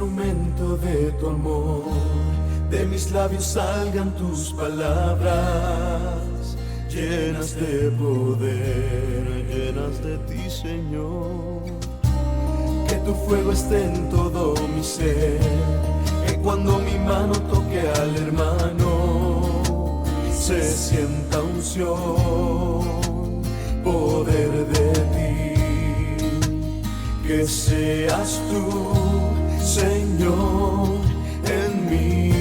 instrumento de tu amor, de mis labios salgan tus palabras, llenas de poder, llenas de ti, Señor. Que tu fuego esté en todo mi ser, que cuando mi mano toque al hermano, se sienta unción, poder de ti. Que seas tú, Señor, en mí,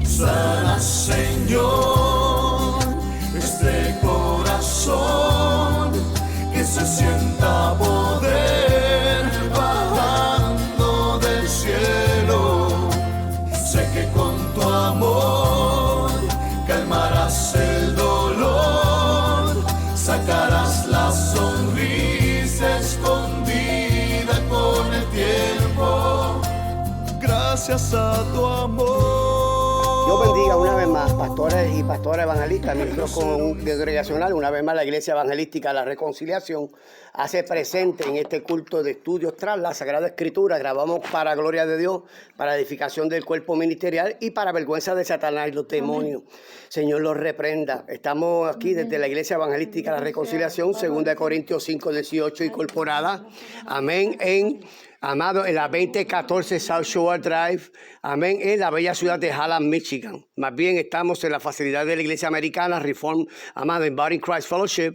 sana, Señor, este corazón, que se sienta poder bajando del cielo. Sé que con tu amor calmarás el dolor, sacarás la sonrisa escondida con el tiempo, gracias a tu amor. Dios bendiga una vez más, pastores y pastoras evangelistas, miembros congregacionales. Una vez más, la Iglesia Evangelística La Reconciliación hace presente en este culto de estudios tras la Sagrada Escritura. Grabamos para gloria de Dios, para edificación del cuerpo ministerial y para vergüenza de Satanás y los demonios. Señor los reprenda. Estamos aquí desde la Iglesia Evangelística La Reconciliación, 2 Corintios 5, 18, incorporada. Amén. Amado, en la 2014 South Shore Drive, amén, en la bella ciudad de Hallam, Michigan. Más bien estamos en la facilidad de la Iglesia Americana Reform, amado, en Body Christ Fellowship,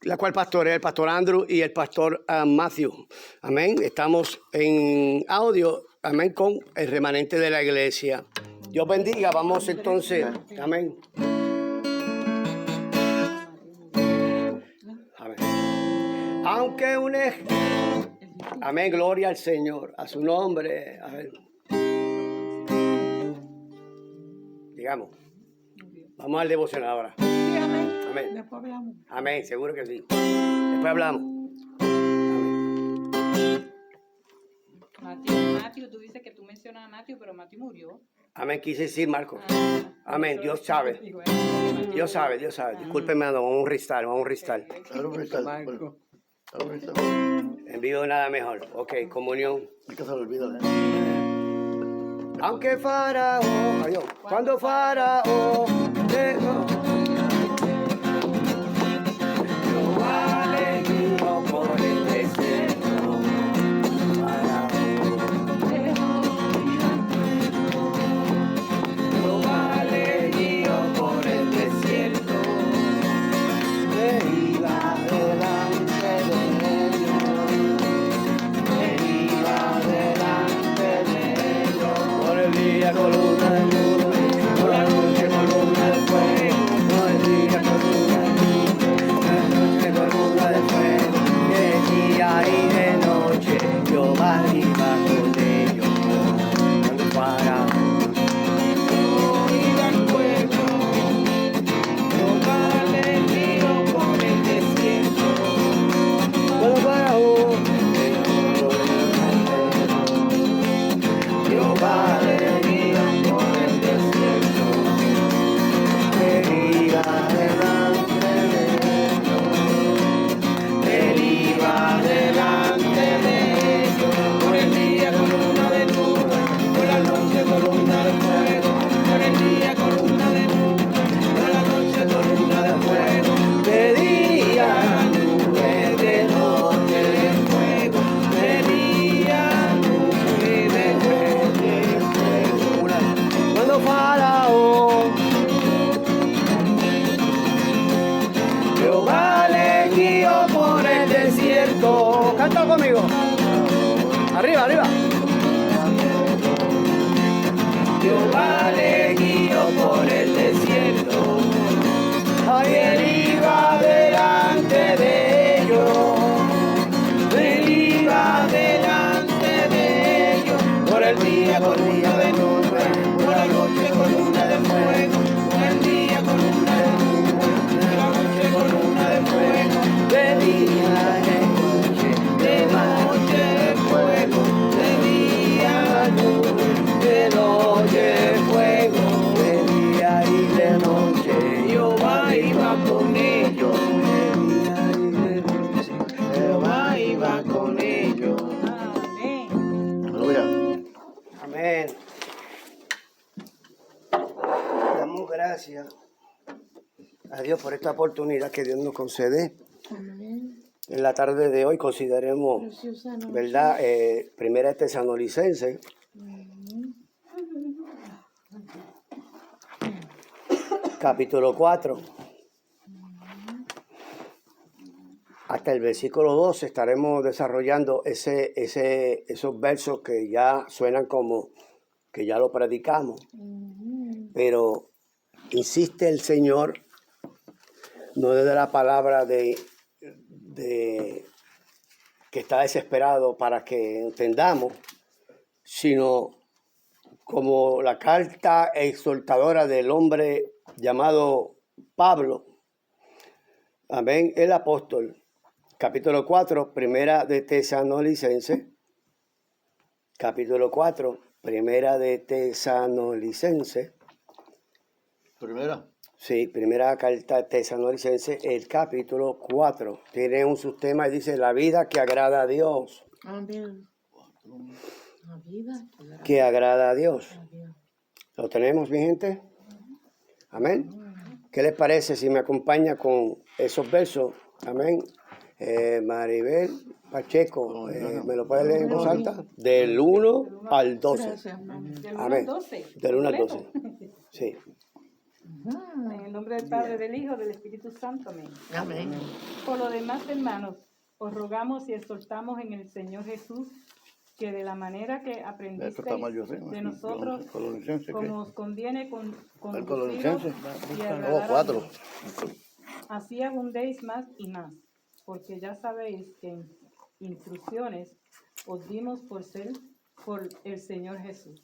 la cual pastorea el pastor Andrew y el pastor Matthew. Amén. Estamos en audio, amén, con el remanente de la iglesia. Dios bendiga. Vamos entonces, amén. Amén. Aunque amén, gloria al Señor, a su nombre. A ver. Digamos. Vamos al devocional ahora. Sí, amén. Amén. Después hablamos. Amén, seguro que sí. Después hablamos. Matthew, tú dices que tú mencionas a Matthew, pero Matthew murió. Amén, quise decir Marcos. Amén, Dios sabe. Dios sabe. Discúlpenme, vamos a un restart. En vivo nada mejor. Ok, comunión. Que se lo olvida, Aunque Faraón, adiós. Cuando Faraón dejó, Jehová le guió por el desierto. Jehová le guió por el desierto. Él iba delante de ellos. Él iba delante de ellos. Por el día columna de nube, por la noche columna de fuego. Por el día columna de nube, por la noche columna de fuego. De día y de noche Jehová iba con ellos. Cuando Faraón iba en fuego, Jehová le guió por el desierto. Cuando Faraón Jehová le guió por el desierto. Él iba delante de ellos. Él iba delante de ellos. Por el día columna de nube, por la noche columna de fuego. Por el día columna de nube, por la noche columna de fuego. De día nube, de noche fuego. De día nube, de noche fuego. Cuando Faraón Jehová le guió por el desierto. Canta conmigo. Arriba. Jehová le guió por el desierto. Ay, él iba delante de ellos. Él iba delante de ellos. Por el día columna de nube, por la noche columna de fuego. Por el día columna de nube, por la noche columna de fuego. De día y de noche fuego. De día nube, de noche fuego. De día y de noche Jehová iba con ellos. De día y de noche Jehová iba Amén. Damos gracias a Dios por esta oportunidad que Dios nos concede. Amén. En la tarde de hoy consideremos, Preciosa noche. ¿verdad? Primera de Tesalonicenses, capítulo 4. Hasta el versículo 12 estaremos desarrollando esos versos que ya suenan como que ya lo predicamos. Pero insiste el Señor, no desde la palabra de que está desesperado para que entendamos, sino como la carta exhortadora del hombre llamado Pablo. Amén, el apóstol. Capítulo 4, primera de Tesalonicenses. Capítulo 4, primera de Tesalonicenses. Primera. Sí, primera carta de Tesalonicenses, el capítulo 4. Tiene un subtema y dice la vida que agrada a Dios. Amén. La vida Que agrada a Dios. a Dios. ¿Lo tenemos, mi gente? Amén. ¿Qué les parece si me acompaña con esos versos? Amén. Maribel Pacheco, ¿me lo puede leer en voz alta? Del 1 al 12. Gracias, mamá. Del 1 Amén. al 12. Del 1 al completo. 12. Sí. En el nombre del Padre, del Hijo, del Espíritu Santo. Amén. Amén. Por lo demás, hermanos, os rogamos y exhortamos en el Señor Jesús que de la manera que Esto aprendisteis está mal yo sé, de nosotros, Colonicense, como os conviene ¿El conduciros Colonicense? y Oh, agradar a 4. Dios. Así abundéis más y más, porque ya sabéis que instrucciones os dimos por el Señor Jesús.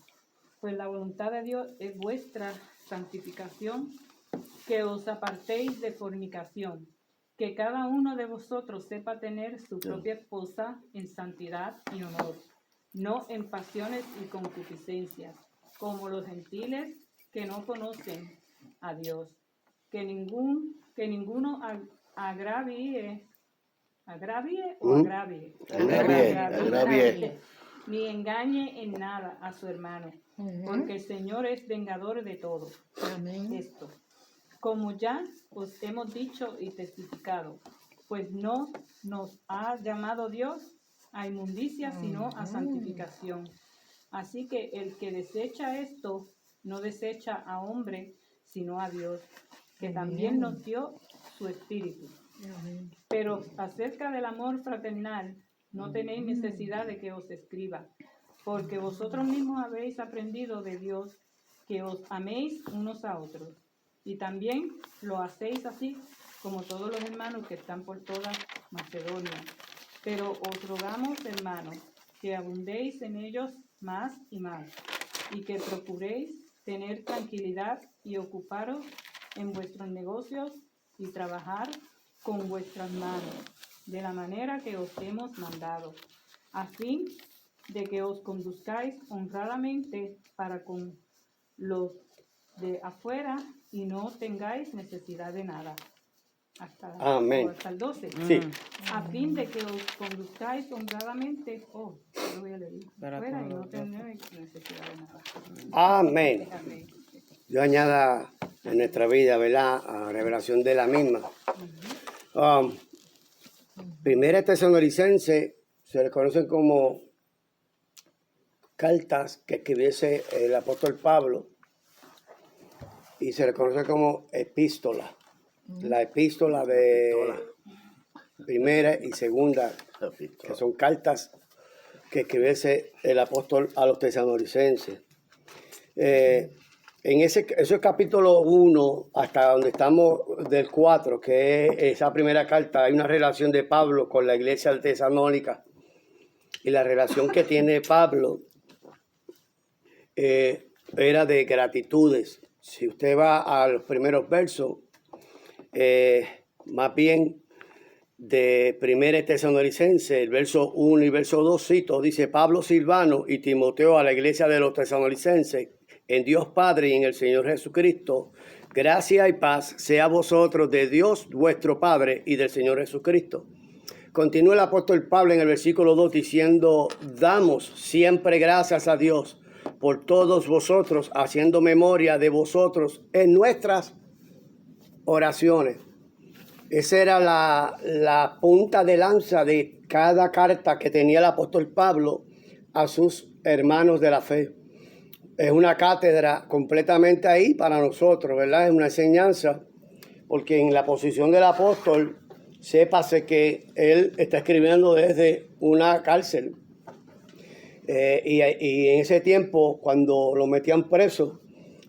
Pues la voluntad de Dios es vuestra santificación, que os apartéis de fornicación, que cada uno de vosotros sepa tener su propia esposa en santidad y honor, no en pasiones y concupiscencias, como los gentiles que no conocen a Dios. Que ninguno agravie, ni engañe en nada a su hermano, porque el Señor es vengador de todo. Amén. Esto, como ya os hemos dicho y testificado, pues no nos ha llamado Dios a inmundicia, sino a santificación. Así que el que desecha esto, no desecha a hombre, sino a Dios, que también nos dio su Espíritu. Amén. Pero acerca del amor fraternal, no tenéis necesidad de que os escriba, porque vosotros mismos habéis aprendido de Dios que os améis unos a otros. Y también lo hacéis así como todos los hermanos que están por toda Macedonia. Pero os rogamos, hermanos, que abundéis en ellos más y más, y que procuréis tener tranquilidad y ocuparos en vuestros negocios y trabajar con vuestras manos, de la manera que os hemos mandado, a fin de que os conduzcáis honradamente para con los de afuera y no tengáis necesidad de nada. Amén. Hasta el 12. Sí. A fin de que os conduzcáis honradamente, yo lo voy a leer, afuera y no tengáis necesidad de nada. Amén. Amén. Yo añada en nuestra vida, ¿verdad? A revelación de la misma. Primera Tesalonicense se le conocen como cartas que escribiese el apóstol Pablo y se le conoce como epístola. La epístola de primera y segunda, que son cartas que escribiese el apóstol a los tesalonicenses. En ese capítulo 1 hasta donde estamos del 4, que es esa primera carta, hay una relación de Pablo con la iglesia de Tesalónica. Y la relación que tiene Pablo era de gratitudes. Si usted va a los primeros versos, más bien de primera Tesalonicense, el verso 1 y verso 2, cito, dice Pablo, Silvano y Timoteo a la iglesia de los tesalonicenses, en Dios Padre y en el Señor Jesucristo, gracia y paz sea a vosotros de Dios vuestro Padre y del Señor Jesucristo. Continúa el apóstol Pablo en el versículo 2 diciendo, damos siempre gracias a Dios por todos vosotros, haciendo memoria de vosotros en nuestras oraciones. Esa era la punta de lanza de cada carta que tenía el apóstol Pablo a sus hermanos de la fe. Es una cátedra completamente ahí para nosotros, ¿verdad? Es una enseñanza, porque en la posición del apóstol, sépase que él está escribiendo desde una cárcel. Y en ese tiempo, cuando lo metían preso,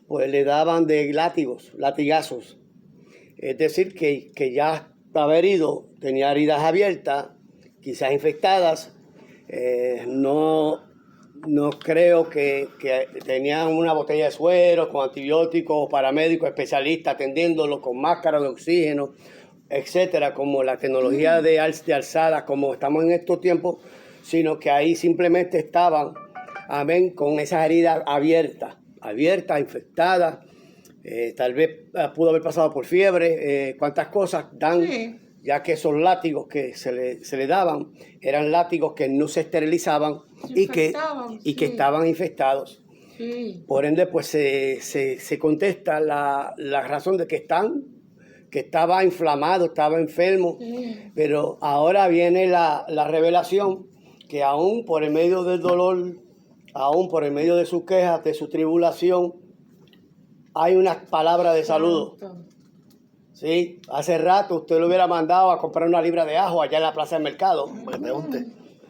pues le daban de latigazos. Es decir, que ya estaba herido, tenía heridas abiertas, quizás infectadas. No creo que tenían una botella de suero con antibióticos, paramédicos, especialistas atendiéndolo con máscara de oxígeno, etcétera, como la tecnología de alzada, como estamos en estos tiempos, sino que ahí simplemente estaban, amén, con esas heridas abiertas, infectadas. Tal vez pudo haber pasado por fiebre, cuántas cosas dan, Sí. ya que esos látigos que se le daban eran látigos que no se esterilizaban y que estaban infectados. Sí. Por ende, pues se contesta la razón de que estaba inflamado, estaba enfermo, Sí. pero ahora viene la revelación que aún por el medio del dolor, aún por el medio de sus quejas, de su tribulación, hay una palabra de saludo. Santo. Sí, hace rato usted lo hubiera mandado a comprar una libra de ajo allá en la plaza del mercado. Me pregunte.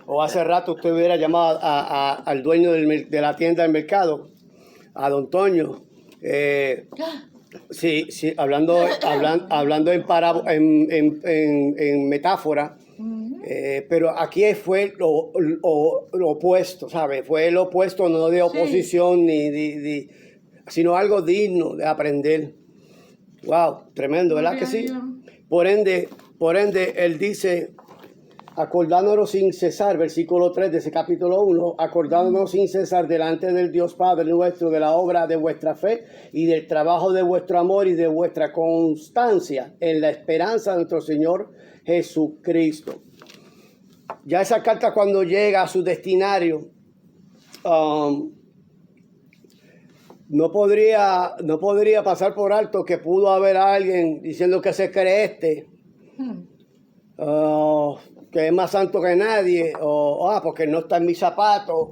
O hace rato usted hubiera llamado al dueño de la tienda del mercado, a don Toño. Sí, hablando en metáfora, pero aquí fue lo opuesto, ¿sabe? Fue lo opuesto, no de oposición, sino algo digno de aprender. Wow, tremendo, ¿verdad que sí? Por ende, él dice, acordándonos sin cesar, versículo 3 de ese capítulo 1, acordándonos sin cesar delante del Dios Padre nuestro de la obra de vuestra fe y del trabajo de vuestro amor y de vuestra constancia en la esperanza de nuestro Señor Jesucristo. Ya esa carta cuando llega a su destinario, no podría pasar por alto que pudo haber alguien diciendo que se cree que es más santo que nadie, porque no está en mis zapatos,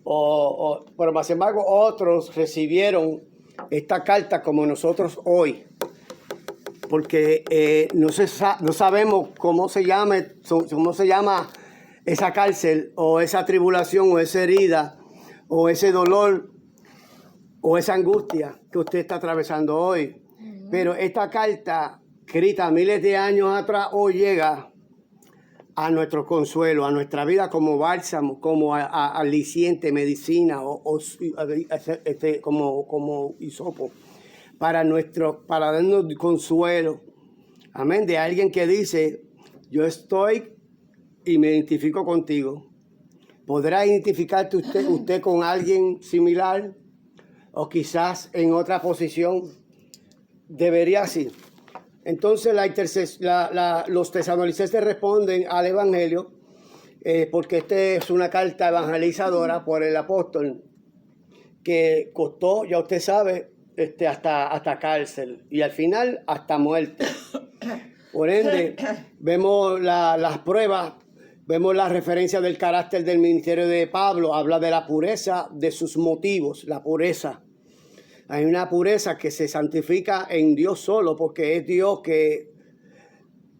pero más embargo otros recibieron esta carta como nosotros hoy, porque no sabemos cómo se llama esa cárcel, o esa tribulación, o esa herida, o ese dolor, o esa angustia que usted está atravesando hoy. Pero esta carta, escrita miles de años atrás, hoy llega a nuestro consuelo, a nuestra vida como bálsamo, como aliciente, medicina, como hisopo, para darnos consuelo. Amén. De alguien que dice, yo estoy y me identifico contigo. ¿Podrá identificarte usted con alguien similar? O quizás en otra posición. Debería así. Entonces los tesalonicenses responden al Evangelio, porque esta es una carta evangelizadora por el apóstol, que costó, ya usted sabe, hasta cárcel y al final hasta muerte. Por ende, vemos las pruebas, vemos la referencia del carácter del ministerio de Pablo, habla de la pureza de sus motivos, la pureza. Hay una pureza que se santifica en Dios solo, porque es Dios que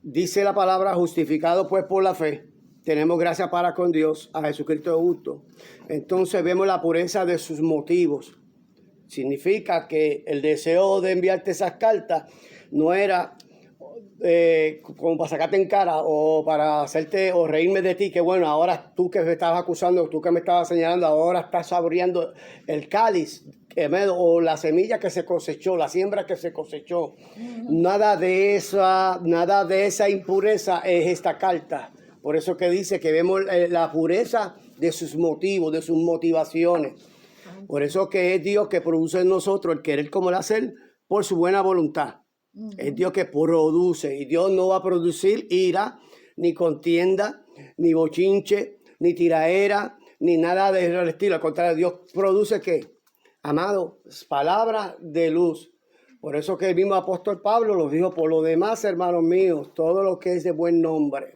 dice la palabra, justificado pues por la fe. Tenemos gracia para con Dios, a Jesucristo justo. Entonces vemos la pureza de sus motivos. Significa que el deseo de enviarte esas cartas no era como para sacarte en cara o para hacerte o reírme de ti, que bueno, ahora tú que me estabas acusando, tú que me estabas señalando, ahora estás saboreando el cáliz o la semilla que se cosechó, la siembra que se cosechó. Nada de esa impureza es esta carta. Por eso que dice que vemos la pureza de sus motivos, de sus motivaciones. Por eso que es Dios que produce en nosotros el querer como el hacer por su buena voluntad. Es Dios que produce, y Dios no va a producir ira, ni contienda, ni bochinche, ni tiraera, ni nada del estilo. Al contrario, Dios produce ¿qué? Amado, palabra de luz. Por eso que el mismo apóstol Pablo lo dijo, por lo demás, hermanos míos, todo lo que es de buen nombre.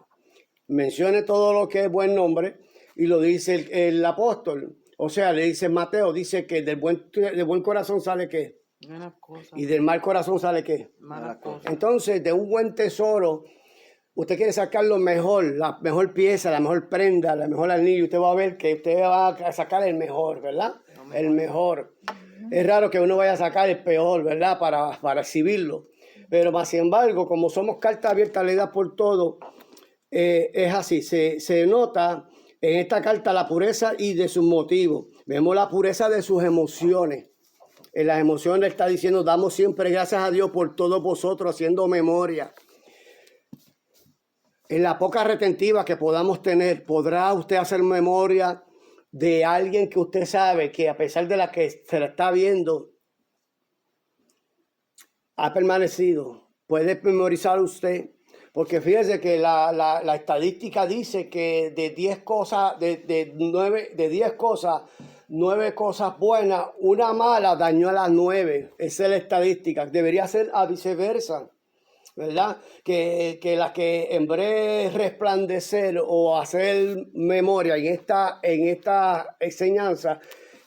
Mencione todo lo que es buen nombre y lo dice el apóstol. O sea, le dice Mateo, dice que del buen corazón sale ¿qué? Buenas cosas. Y del mal corazón sale ¿qué? Malas cosas. Entonces, de un buen tesoro, usted quiere sacar lo mejor, la mejor pieza, la mejor prenda, la mejor anillo. Usted va a ver que usted va a sacar el mejor, ¿verdad? El mejor. Es raro que uno vaya a sacar el peor, ¿verdad? Para exhibirlo. Pero más sin embargo, como somos carta abierta, leída por todo, es así. Se nota en esta carta la pureza y de sus motivos. Vemos la pureza de sus emociones. En las emociones está diciendo, damos siempre gracias a Dios por todos vosotros, haciendo memoria. En la poca retentiva que podamos tener, ¿podrá usted hacer memoria de alguien que usted sabe que a pesar de la que se la está viendo, ha permanecido? ¿Puede memorizar usted? Porque fíjese que la estadística dice que de 10 cosas, de 10 cosas, 9 cosas buenas, una mala dañó a las 9. Esa es la estadística. Debería ser a viceversa, ¿verdad? Que las que en breve resplandecer o hacer memoria en esta enseñanza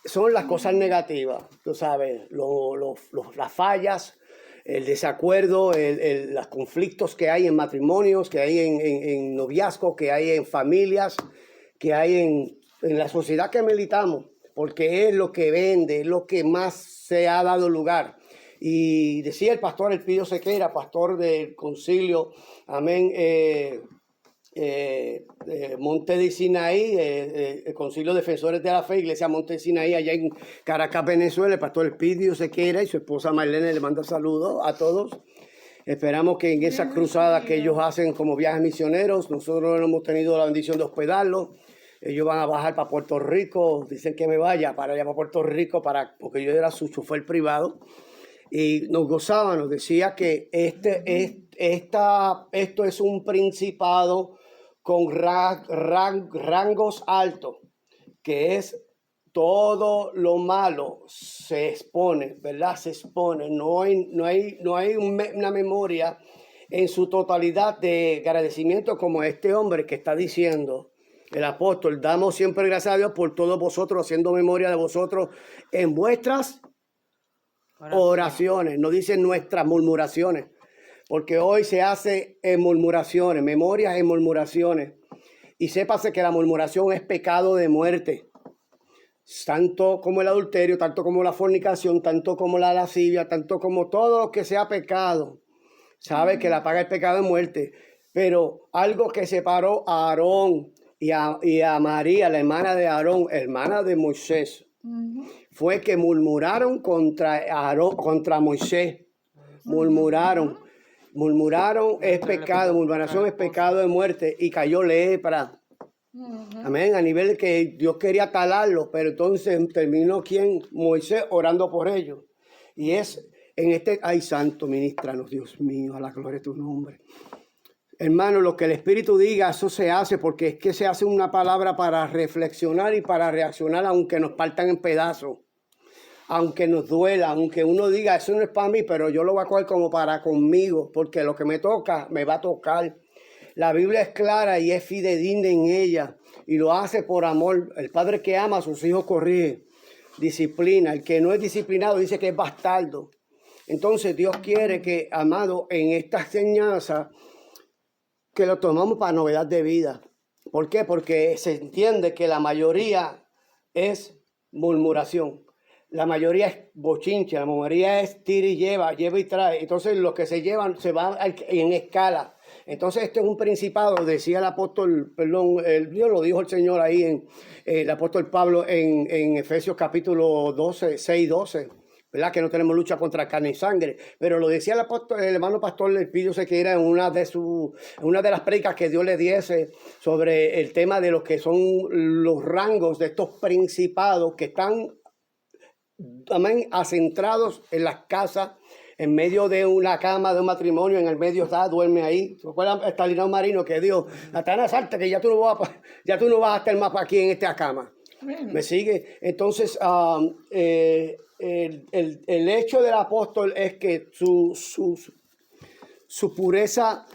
son las cosas negativas, tú sabes, las fallas, el desacuerdo, los conflictos que hay en matrimonios, que hay en noviazgos, que hay en familias, que hay en la sociedad que militamos, porque es lo que vende, es lo que más se ha dado lugar. Y decía el pastor Elpidio Sequeira, pastor del concilio, amén, Monte de Sinaí, el concilio Defensores de la Fe, Iglesia Monte de Sinaí, allá en Caracas, Venezuela. El pastor Elpidio Sequeira y su esposa Marlene le manda saludos a todos. Esperamos que en esa cruzada que ellos hacen como viajes misioneros, nosotros no hemos tenido la bendición de hospedarlos. Ellos van a bajar para Puerto Rico, dicen que me vaya para allá para Puerto Rico, porque yo era su chofer privado. Y nos gozaba, nos decía que esto es un principado con rangos altos, que es todo lo malo se expone, ¿verdad? Se expone, no hay una memoria en su totalidad de agradecimiento como este hombre que está diciendo, el apóstol, damos siempre gracias a Dios por todos vosotros, haciendo memoria de vosotros en vuestras oraciones, no dicen nuestras murmuraciones, porque hoy se hace en murmuraciones, memorias en murmuraciones. Y sépase que la murmuración es pecado de muerte, tanto como el adulterio, tanto como la fornicación, tanto como la lascivia, tanto como todo lo que sea pecado. Sabe que la paga el pecado de muerte. Pero algo que separó a Aarón y a María, la hermana de Aarón, hermana de Moisés, fue que murmuraron contra Moisés. Murmuraron es pecado, murmuración es pecado de muerte, y cayó lepra. Amén, a nivel que Dios quería talarlo, pero entonces terminó Moisés orando por ellos. Y es en ay santo, ministranos, Dios mío, a la gloria de tu nombre. Hermano, lo que el Espíritu diga, eso se hace, porque es que se hace una palabra para reflexionar y para reaccionar, aunque nos partan en pedazos, aunque nos duela, aunque uno diga, eso no es para mí, pero yo lo voy a coger como para conmigo, porque lo que me toca, me va a tocar. La Biblia es clara y es fidedigna en ella, y lo hace por amor. El padre que ama a sus hijos corrige, disciplina. El que no es disciplinado dice que es bastardo. Entonces Dios quiere que, amado, en esta enseñanza, que lo tomamos para novedad de vida. ¿Por qué? Porque se entiende que la mayoría es murmuración. La mayoría es bochinche, la mayoría es tira y lleva y trae. Entonces los que se llevan se van en escala. Entonces este es un principado, decía el apóstol, Dios lo dijo el Señor ahí, el apóstol Pablo en Efesios capítulo 12, 6-12. ¿Verdad? Que no tenemos lucha contra carne y sangre, pero lo decía el hermano pastor Elpidio Sequeira en una de las predicas que Dios le diese sobre el tema de lo que son los rangos de estos principados que están también acentrados en las casas, en medio de una cama de un matrimonio, en el medio duerme ahí. ¿Se acuerdan Estalinao Marino que dijo, Satanás, salte que ya tú no vas a estar más aquí en esta cama? ¿Me sigue? Entonces, el hecho del apóstol es que su pureza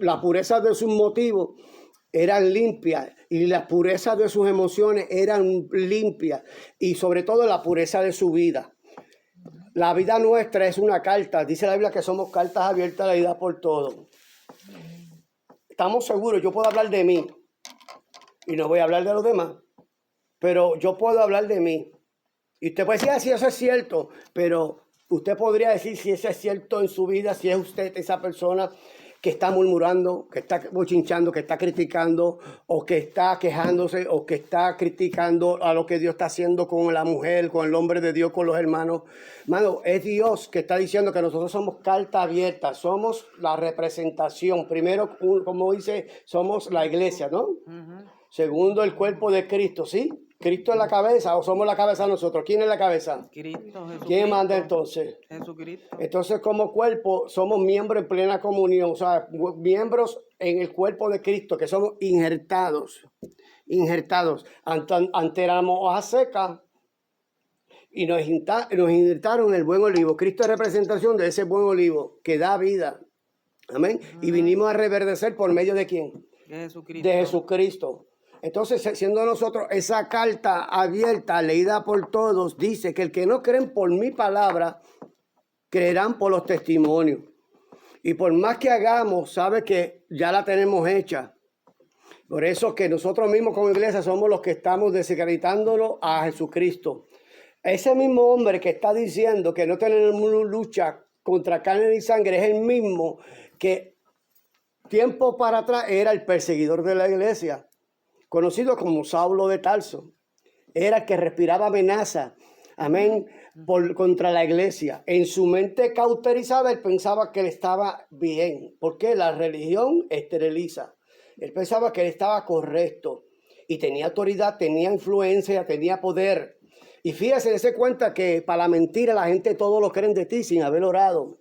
la pureza de sus motivos eran limpias y la pureza de sus emociones eran limpias y sobre todo la pureza de su vida. La vida nuestra es una carta. Dice la Biblia que somos cartas abiertas leídas por todos. Estamos seguros, yo puedo hablar de mí y no voy a hablar de los demás, pero yo puedo hablar de mí. Y usted puede decir, sí, eso es cierto, pero usted podría decir si eso es cierto en su vida, si es usted esa persona que está murmurando, que está bochinchando, que está criticando, o que está quejándose, o que está criticando a lo que Dios está haciendo con la mujer, con el hombre de Dios, con los hermanos. Hermano, es Dios que está diciendo que nosotros somos carta abierta, somos la representación. Primero, como dice, somos la iglesia, ¿no? Segundo, el cuerpo de Cristo, ¿sí? ¿Cristo es la cabeza o somos la cabeza nosotros? ¿Quién es la cabeza? Cristo, Jesucristo. ¿Quién manda entonces? Jesucristo. Entonces, como cuerpo, somos miembros en plena comunión, o sea, miembros en el cuerpo de Cristo, que somos injertados. Ante la hoja seca y nos injertaron el buen olivo. Cristo es representación de ese buen olivo que da vida. Amén. Y vinimos a reverdecer por medio de ¿quién? De Jesucristo. De Jesucristo. Entonces, siendo nosotros esa carta abierta, leída por todos, dice que el que no creen por mi palabra, creerán por los testimonios. Y por más que hagamos, sabe que ya la tenemos hecha. Por eso que nosotros mismos como iglesia somos los que estamos desacreditándolo a Jesucristo. Ese mismo hombre que está diciendo que no tenemos lucha contra carne ni sangre es el mismo que tiempo para atrás era el perseguidor de la iglesia, conocido como Saulo de Tarso. Era el que respiraba amenaza, amén, contra la iglesia. En su mente cauterizada, él pensaba que él estaba bien, porque la religión esteriliza. Él pensaba que él estaba correcto y tenía autoridad, tenía influencia, tenía poder. Y fíjese, dése cuenta que para la mentira la gente todo lo creen de ti sin haber orado.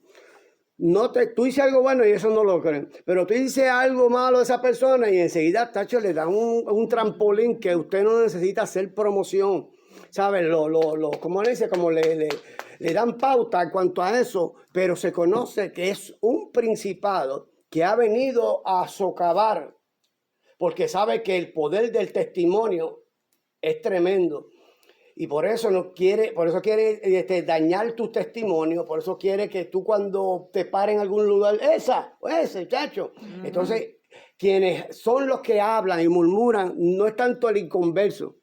Tú dices algo bueno y eso no lo creen, pero tú dices algo malo a esa persona y enseguida, tacho, le dan un trampolín que usted no necesita hacer promoción, ¿sabes? Como le dice, como le dan pauta en cuanto a eso, pero se conoce que es un principado que ha venido a socavar, porque sabe que el poder del testimonio es tremendo. Y por eso quiere dañar tu testimonio, por eso quiere que tú cuando te pares en algún lugar, ese chacho. Entonces, quienes son los que hablan y murmuran, no es tanto el inconverso,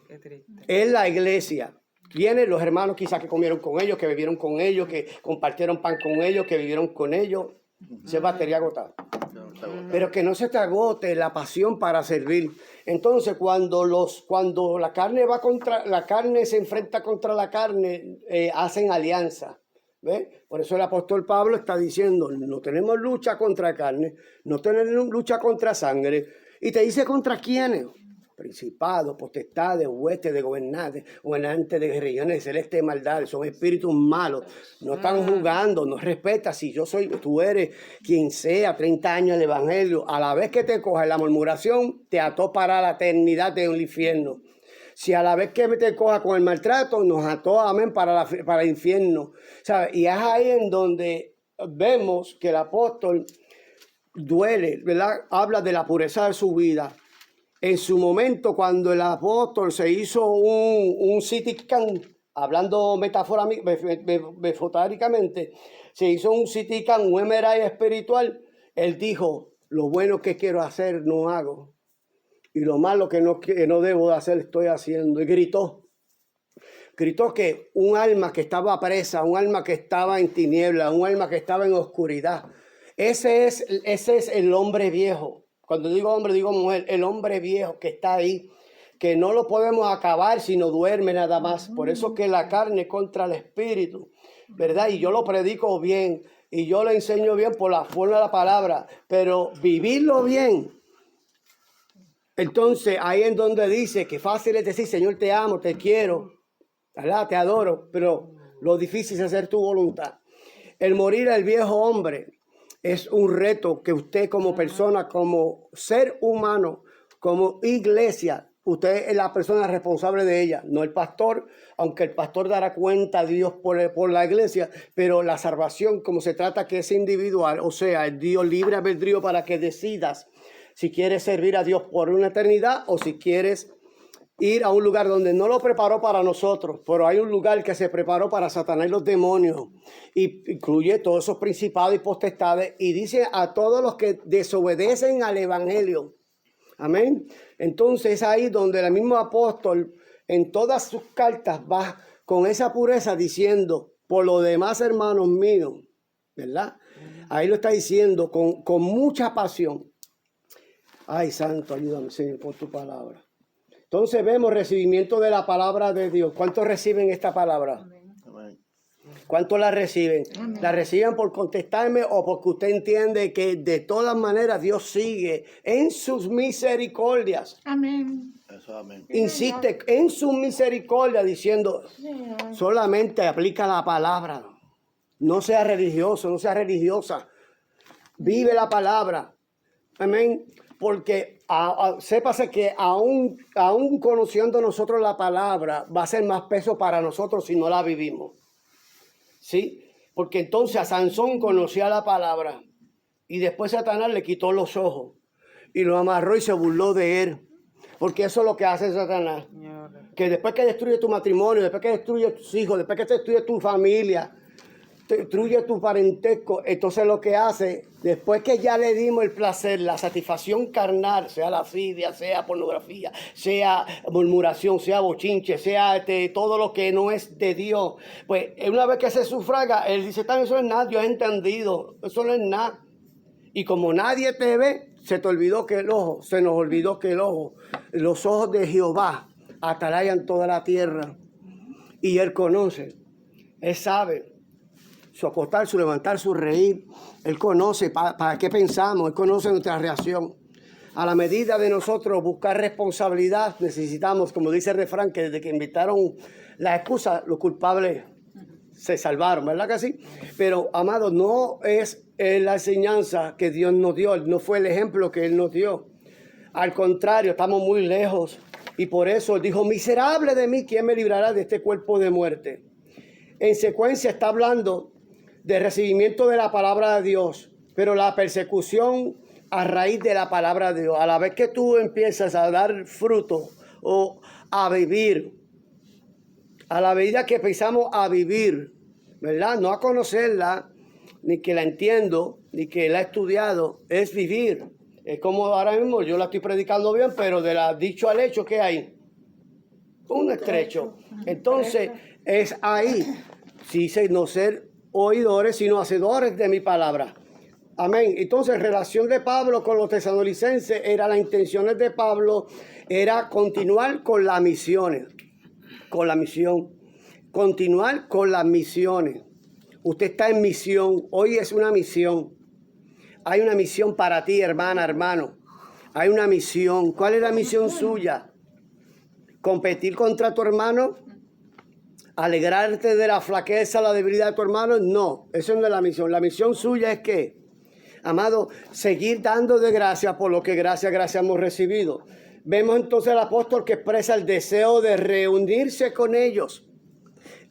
Qué triste. es la iglesia. Vienen los hermanos quizás que comieron con ellos, que bebieron con ellos, que compartieron pan con ellos, que vivieron con ellos. Se batería agotada. Pero que no se te agote la pasión para servir. Entonces, cuando la carne se enfrenta contra la carne, hacen alianza. ¿Ves? Por eso el apóstol Pablo está diciendo, no tenemos lucha contra carne, no tenemos lucha contra sangre. Y te dice contra quiénes. Principados, potestades, huestes de gobernantes de regiones celestes de maldades, son espíritus malos, no están jugando, no respetas. Si tú eres quien sea, 30 años el evangelio, a la vez que te coja la murmuración, te ató para la eternidad del infierno. Si a la vez que te coja con el maltrato, nos ató, amén, para el infierno. ¿Sabes? Y es ahí en donde vemos que el apóstol duele, ¿verdad? Habla de la pureza de su vida. En su momento, cuando el apóstol se hizo un CT scan, hablando metafóricamente, se hizo un CT scan, un MRI espiritual, él dijo, lo bueno que quiero hacer no hago, y lo malo que no debo de hacer estoy haciendo. Y gritó que un alma que estaba presa, un alma que estaba en tiniebla, un alma que estaba en oscuridad, ese es el hombre viejo. Cuando digo hombre, digo mujer, el hombre viejo que está ahí, que no lo podemos acabar si no duerme nada más. Por eso que la carne contra el espíritu, ¿verdad? Y yo lo predico bien, y yo lo enseño bien por la forma de la palabra, pero vivirlo bien. Entonces, ahí en donde dice que fácil es decir, Señor, te amo, te quiero, ¿verdad? Te adoro, pero lo difícil es hacer tu voluntad. El morir al viejo hombre es un reto que usted como persona, como ser humano, como iglesia, Usted es la persona responsable de ella, no el pastor, aunque el pastor dará cuenta a Dios por la iglesia, pero la salvación, como se trata que es individual, o sea, el Dios libre albedrío para que decidas si quieres servir a Dios por una eternidad o si quieres ir a un lugar donde no lo preparó para nosotros, pero hay un lugar que se preparó para Satanás y los demonios, y incluye todos esos principados y potestades, y dice a todos los que desobedecen al evangelio. Amén. Entonces es ahí donde el mismo apóstol en todas sus cartas va con esa pureza diciendo, por lo demás, hermanos míos, ¿verdad? Ahí lo está diciendo con mucha pasión. Ay, santo, ayúdame, Señor, por tu palabra. Entonces vemos recibimiento de la palabra de Dios. ¿Cuántos reciben esta palabra? Amén. ¿Cuántos la reciben? Amén. ¿La reciben por contestarme o porque usted entiende que de todas maneras Dios sigue en sus misericordias? Amén. Eso, amén. Insiste en su misericordia diciendo, Señor. solamente aplica la palabra. No sea religioso, no sea religiosa. Vive la palabra. Amén. Porque sépase que aún conociendo nosotros la palabra, va a ser más peso para nosotros si no la vivimos. ¿Sí? Porque entonces a Sansón conocía la palabra y después Satanás le quitó los ojos y lo amarró y se burló de él. Porque eso es lo que hace Satanás. Señor. Que después que destruye tu matrimonio, después que destruye tus hijos, después que destruye tu familia, destruye tu parentesco, entonces lo que hace, después que ya le dimos el placer, la satisfacción carnal, sea lascivia, sea pornografía, sea murmuración, sea bochinche, sea todo lo que no es de Dios, pues una vez que se sufraga, él dice, también eso no es nada, yo he entendido, eso no es nada. Y como nadie te ve, se nos olvidó que los ojos de Jehová atalayan toda la tierra. Y él conoce, él sabe su acostar, su levantar, su reír. Él conoce para qué pensamos, él conoce nuestra reacción. A la medida de nosotros buscar responsabilidad, necesitamos, como dice el refrán, que desde que inventaron la excusa, los culpables se salvaron, ¿verdad que sí? Pero, amado, no es la enseñanza que Dios nos dio, no fue el ejemplo que Él nos dio. Al contrario, estamos muy lejos. Y por eso Él dijo, miserable de mí, ¿quién me librará de este cuerpo de muerte? En secuencia está hablando de recibimiento de la palabra de Dios, pero la persecución a raíz de la palabra de Dios. A la vez que tú empiezas a dar fruto o a vivir, a la medida que empezamos a vivir, ¿verdad? No a conocerla, ni que la entiendo, ni que la he estudiado, es vivir. Es como ahora mismo yo la estoy predicando bien, pero de la dicho al hecho, ¿qué hay? Un estrecho. Entonces, es ahí, sí, no ser oidores, sino hacedores de mi palabra. Amén. Entonces, relación de Pablo con los tesalonicenses, las intenciones de Pablo era continuar con las misiones. Con la misión. Continuar con las misiones. Usted está en misión. Hoy es una misión. Hay una misión para ti, hermana, hermano. Hay una misión. ¿Cuál es la misión suya? ¿Competir contra tu hermano? ¿Alegrarte de la flaqueza, la debilidad de tu hermano? No, eso no es la misión. La misión suya es que, amado, seguir dando de gracia por lo que gracias hemos recibido. Vemos entonces al apóstol que expresa el deseo de reunirse con ellos.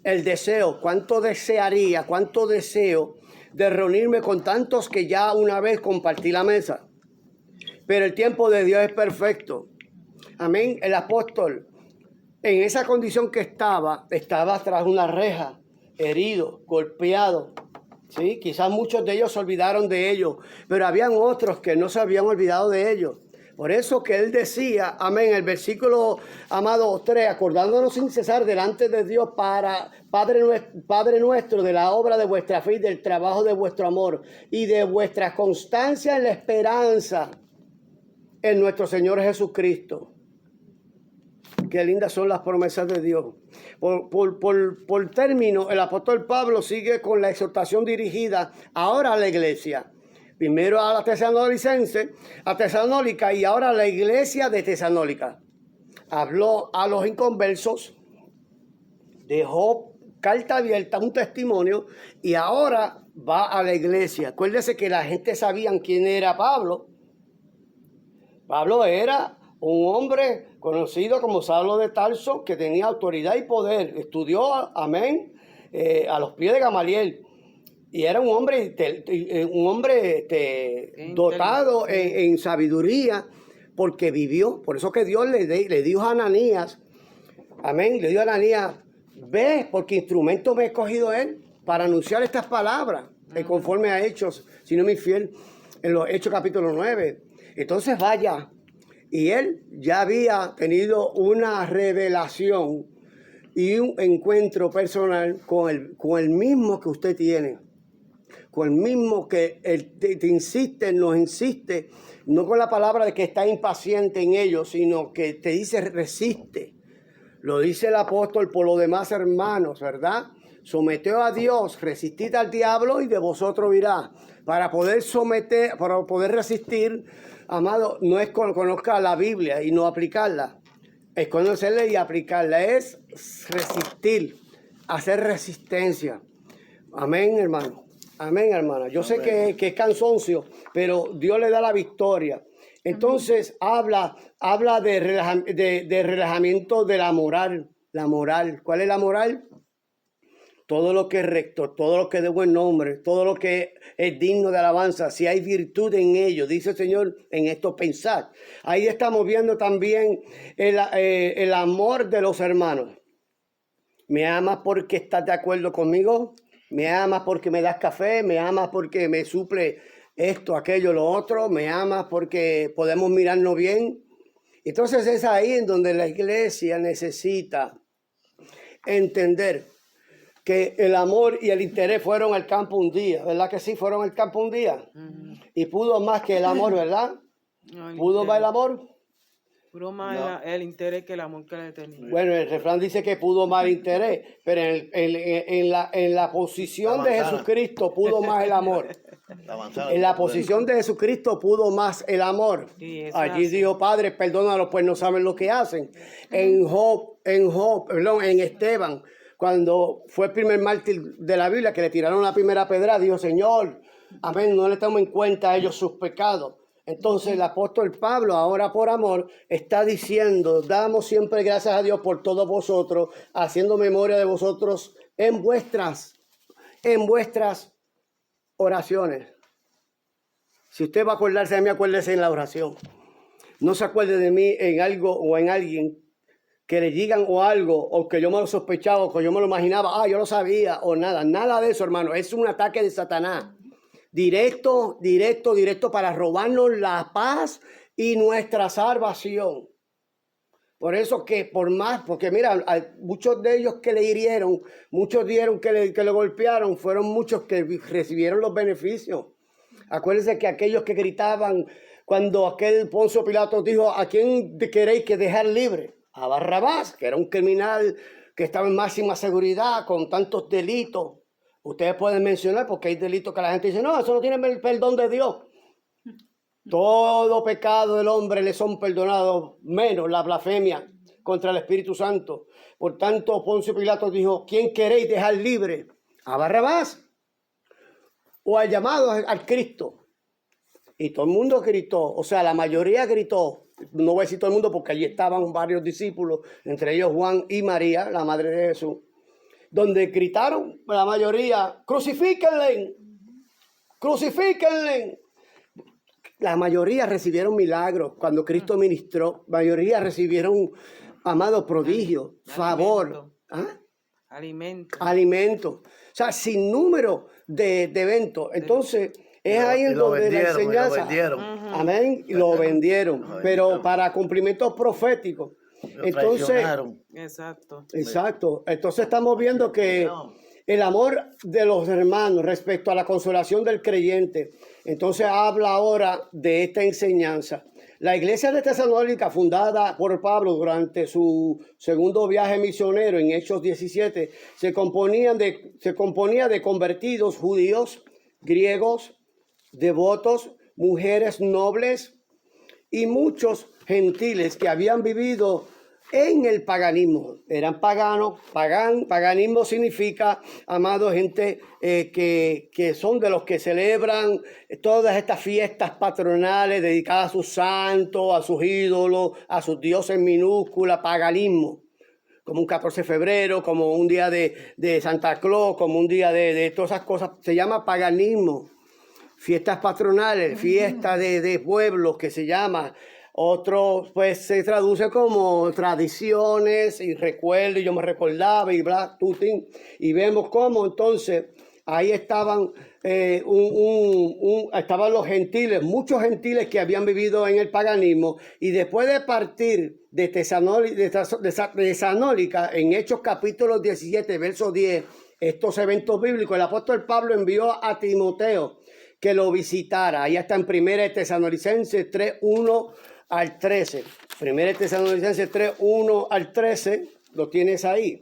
El deseo, cuánto deseo de reunirme con tantos que ya una vez compartí la mesa. Pero el tiempo de Dios es perfecto. Amén. El apóstol, en esa condición que estaba tras una reja, herido, golpeado. ¿Sí? Quizás muchos de ellos se olvidaron de ellos, pero habían otros que no se habían olvidado de ellos. Por eso que él decía, amén, el versículo, amado 3, acordándonos sin cesar delante de Dios para Padre nuestro, de la obra de vuestra fe y del trabajo de vuestro amor y de vuestra constancia en la esperanza en nuestro Señor Jesucristo. Qué lindas son las promesas de Dios. Por término, el apóstol Pablo sigue con la exhortación dirigida ahora a la iglesia. Primero a la tesalonicense, a Tesalónica y ahora a la iglesia de Tesalónica. Habló a los inconversos, dejó carta abierta, un testimonio, y ahora va a la iglesia. Acuérdese que la gente sabía quién era Pablo. Pablo era un hombre conocido como Saulo de Tarso, que tenía autoridad y poder. Estudió, amén, a los pies de Gamaliel. Y era un hombre dotado en sabiduría, porque vivió. Por eso que Dios le dijo a Ananías, amén, le dijo a Ananías, ve, porque instrumento me ha escogido él para anunciar estas palabras, conforme a Hechos, si no me infiel, en los Hechos capítulo 9. Entonces vaya, y él ya había tenido una revelación y un encuentro personal con el mismo que usted tiene, con el mismo que él te insiste, nos insiste, no con la palabra de que está impaciente en ellos, sino que te dice resiste. Lo dice el apóstol por los demás hermanos, ¿verdad? Someteos a Dios, resistid al diablo y de vosotros irá. Para poder someter, para poder resistir, amado, no es conozca la Biblia y no aplicarla. Es conocerla y aplicarla. Es resistir, hacer resistencia. Amén, hermano. Amén, hermana. Yo sé que es cansancio, pero Dios le da la victoria. Entonces habla de relajamiento de la moral. La moral. ¿Cuál es la moral? Todo lo que es recto, todo lo que es de buen nombre, todo lo que es digno de alabanza, si hay virtud en ello, dice el Señor, en esto pensad. Ahí estamos viendo también el amor de los hermanos. ¿Me amas porque estás de acuerdo conmigo? ¿Me amas porque me das café? ¿Me amas porque me suple esto, aquello, lo otro? ¿Me amas porque podemos mirarnos bien? Entonces es ahí en donde la iglesia necesita entender que el amor y el interés fueron al campo un día, ¿verdad que sí? Fueron al campo un día. Y pudo más que el amor, ¿verdad? No, ¿Pudo más el amor? Pudo más el interés que el amor que le tenía. Bueno, el refrán dice que pudo más el interés, pero en la posición de Jesucristo pudo más el amor. En la posición de Jesucristo pudo más el amor. Sí, eso Allí es así. dijo, Padre, perdónalos, pues no saben lo que hacen. En Esteban, cuando fue el primer mártir de la Biblia, que le tiraron la primera pedra, dijo, Señor, amén, no le tomo en cuenta a ellos sus pecados. Entonces el apóstol Pablo, ahora por amor, está diciendo, damos siempre gracias a Dios por todos vosotros, haciendo memoria de vosotros en vuestras oraciones. Si usted va a acordarse de mí, acuérdese en la oración. No se acuerde de mí en algo o en alguien que le digan o algo, o que yo me lo sospechaba, o que yo me lo imaginaba, yo lo sabía, o nada de eso, hermano. Es un ataque de Satanás. Directo para robarnos la paz y nuestra salvación. Por eso que porque mira, hay muchos de ellos que le hirieron, muchos dieron que le golpearon, fueron muchos que recibieron los beneficios. Acuérdense que aquellos que gritaban cuando aquel Poncio Pilato dijo, ¿a quién queréis que dejar libre? A Barrabás, que era un criminal que estaba en máxima seguridad con tantos delitos. Ustedes pueden mencionar porque hay delitos que la gente dice, no, eso no tiene el perdón de Dios. Todo pecado del hombre le son perdonados, menos la blasfemia contra el Espíritu Santo. Por tanto, Poncio Pilato dijo, ¿quién queréis dejar libre? ¿A Barrabás o al llamado al Cristo? Y todo el mundo gritó, o sea, la mayoría gritó. No voy a decir todo el mundo porque allí estaban varios discípulos, entre ellos Juan y María, la madre de Jesús, donde gritaron la mayoría, crucifíquenle, crucifíquenle. La mayoría recibieron milagros cuando Cristo ministró, la mayoría recibieron, amado, prodigio, favor. Alimento. O sea, sin número de eventos. Entonces, es ahí en donde la enseñanza. Amén. Y lo vendieron. Pero para cumplimientos proféticos. Entonces, exacto. Entonces estamos viendo que el amor de los hermanos respecto a la consolación del creyente. Entonces habla ahora de esta enseñanza. La iglesia de Tesalónica, fundada por Pablo durante su segundo viaje misionero en Hechos 17, se componía de convertidos judíos, griegos, devotos, mujeres nobles y muchos gentiles que habían vivido en el paganismo. Eran paganos. Paganismo significa, amado, gente que son de los que celebran todas estas fiestas patronales dedicadas a sus santos, a sus ídolos, a sus dioses en minúscula, paganismo. Como un 14 de febrero, como un día de Santa Claus, como un día de todas esas cosas. Se llama paganismo. Fiestas patronales, fiestas de pueblos que se llama. Otro pues se traduce como tradiciones y recuerdo, y yo me recordaba y bla, tutín. Y vemos cómo entonces ahí estaban, estaban los gentiles, muchos gentiles que habían vivido en el paganismo. Y después de partir de Tesalónica, en Hechos capítulo 17, verso 10, estos eventos bíblicos, el apóstol Pablo envió a Timoteo que lo visitara. Ahí está en 1 Tesalonicenses 3, 1 al 13. 1 Tesalonicenses 3, 1 al 13, lo tienes ahí.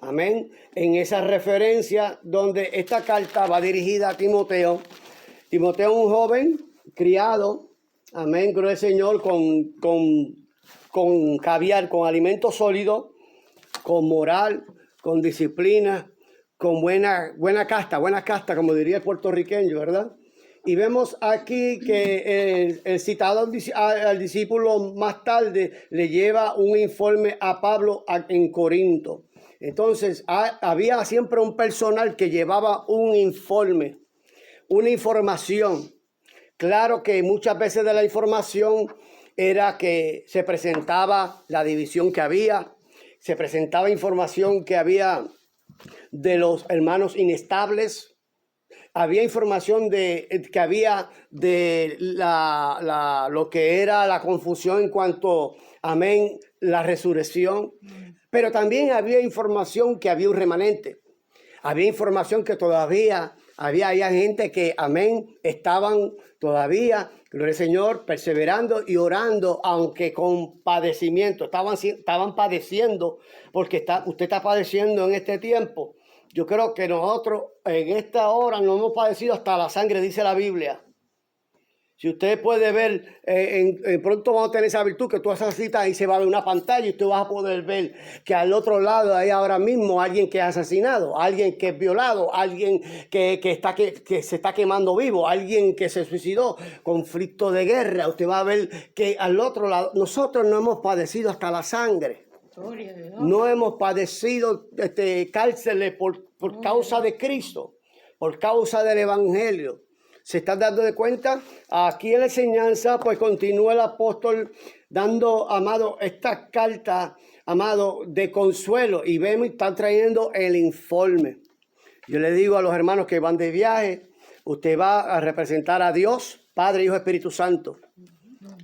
Amén. En esa referencia donde esta carta va dirigida a Timoteo. Timoteo es un joven criado, amén, gloria al Señor, con caviar, con alimento sólido, con moral, con disciplina, con buena casta, como diría el puertorriqueño, ¿verdad? Y vemos aquí que el citado al discípulo más tarde le lleva un informe a Pablo en Corinto. Entonces, había siempre un personal que llevaba un informe, una información. Claro que muchas veces de la información era que se presentaba la división que había, se presentaba información que había de los hermanos inestables, había información que había de lo que era la confusión en cuanto, amén, la resurrección. Pero también había información que había un remanente. Había información que todavía había gente que, amén, estaban todavía, gloria al Señor, perseverando y orando, aunque con padecimiento. Estaban padeciendo, porque usted está padeciendo en este tiempo. Yo creo que nosotros en esta hora no hemos padecido hasta la sangre, dice la Biblia. Si usted puede ver, pronto vamos a tener esa virtud que tú haces cita y se va a ver una pantalla y usted vas a poder ver que al otro lado hay ahora mismo alguien que es asesinado, alguien que es violado, alguien que se está quemando vivo, alguien que se suicidó, conflicto de guerra. Usted va a ver que al otro lado, nosotros no hemos padecido hasta la sangre. No hemos padecido cárceles por causa de Cristo, por causa del Evangelio. ¿Se están dando de cuenta? Aquí en la enseñanza, pues continúa el apóstol dando, amado, esta carta, amado, de consuelo. Y vemos, están trayendo el informe. Yo le digo a los hermanos que van de viaje, usted va a representar a Dios, Padre, Hijo, Espíritu Santo.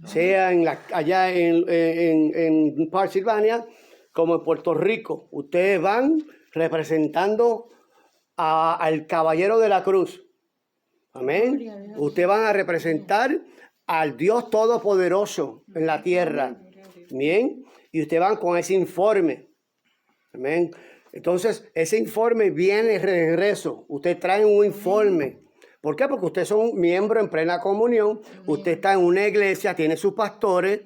Sea allá en Pensilvania como en Puerto Rico. Ustedes van representando al caballero de la cruz. Amén. Ustedes van a representar al Dios Todopoderoso en la tierra. Bien. Y ustedes van con ese informe. Amén. Entonces, ese informe viene de regreso. Ustedes traen un informe. ¿Por qué? Porque ustedes son miembros en plena comunión. Usted está en una iglesia, tiene sus pastores,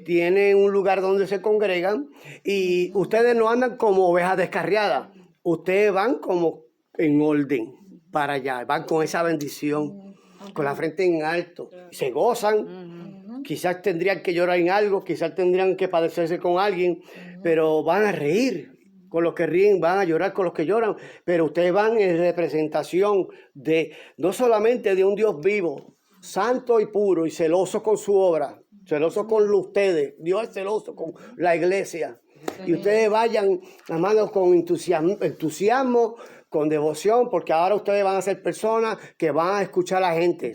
tiene un lugar donde se congregan. Y ustedes no andan como ovejas descarriadas. Ustedes van como en orden para allá. Van con esa bendición, con la frente en alto. Se gozan. Quizás tendrían que llorar en algo, quizás tendrían que padecerse con alguien, pero van a reír con los que ríen, van a llorar con los que lloran, pero ustedes van en representación de, no solamente de un Dios vivo, santo y puro y celoso con su obra, celoso con ustedes. Dios es celoso con la iglesia. Y ustedes vayan, amados, con entusiasmo, con devoción, porque ahora ustedes van a ser personas que van a escuchar a la gente.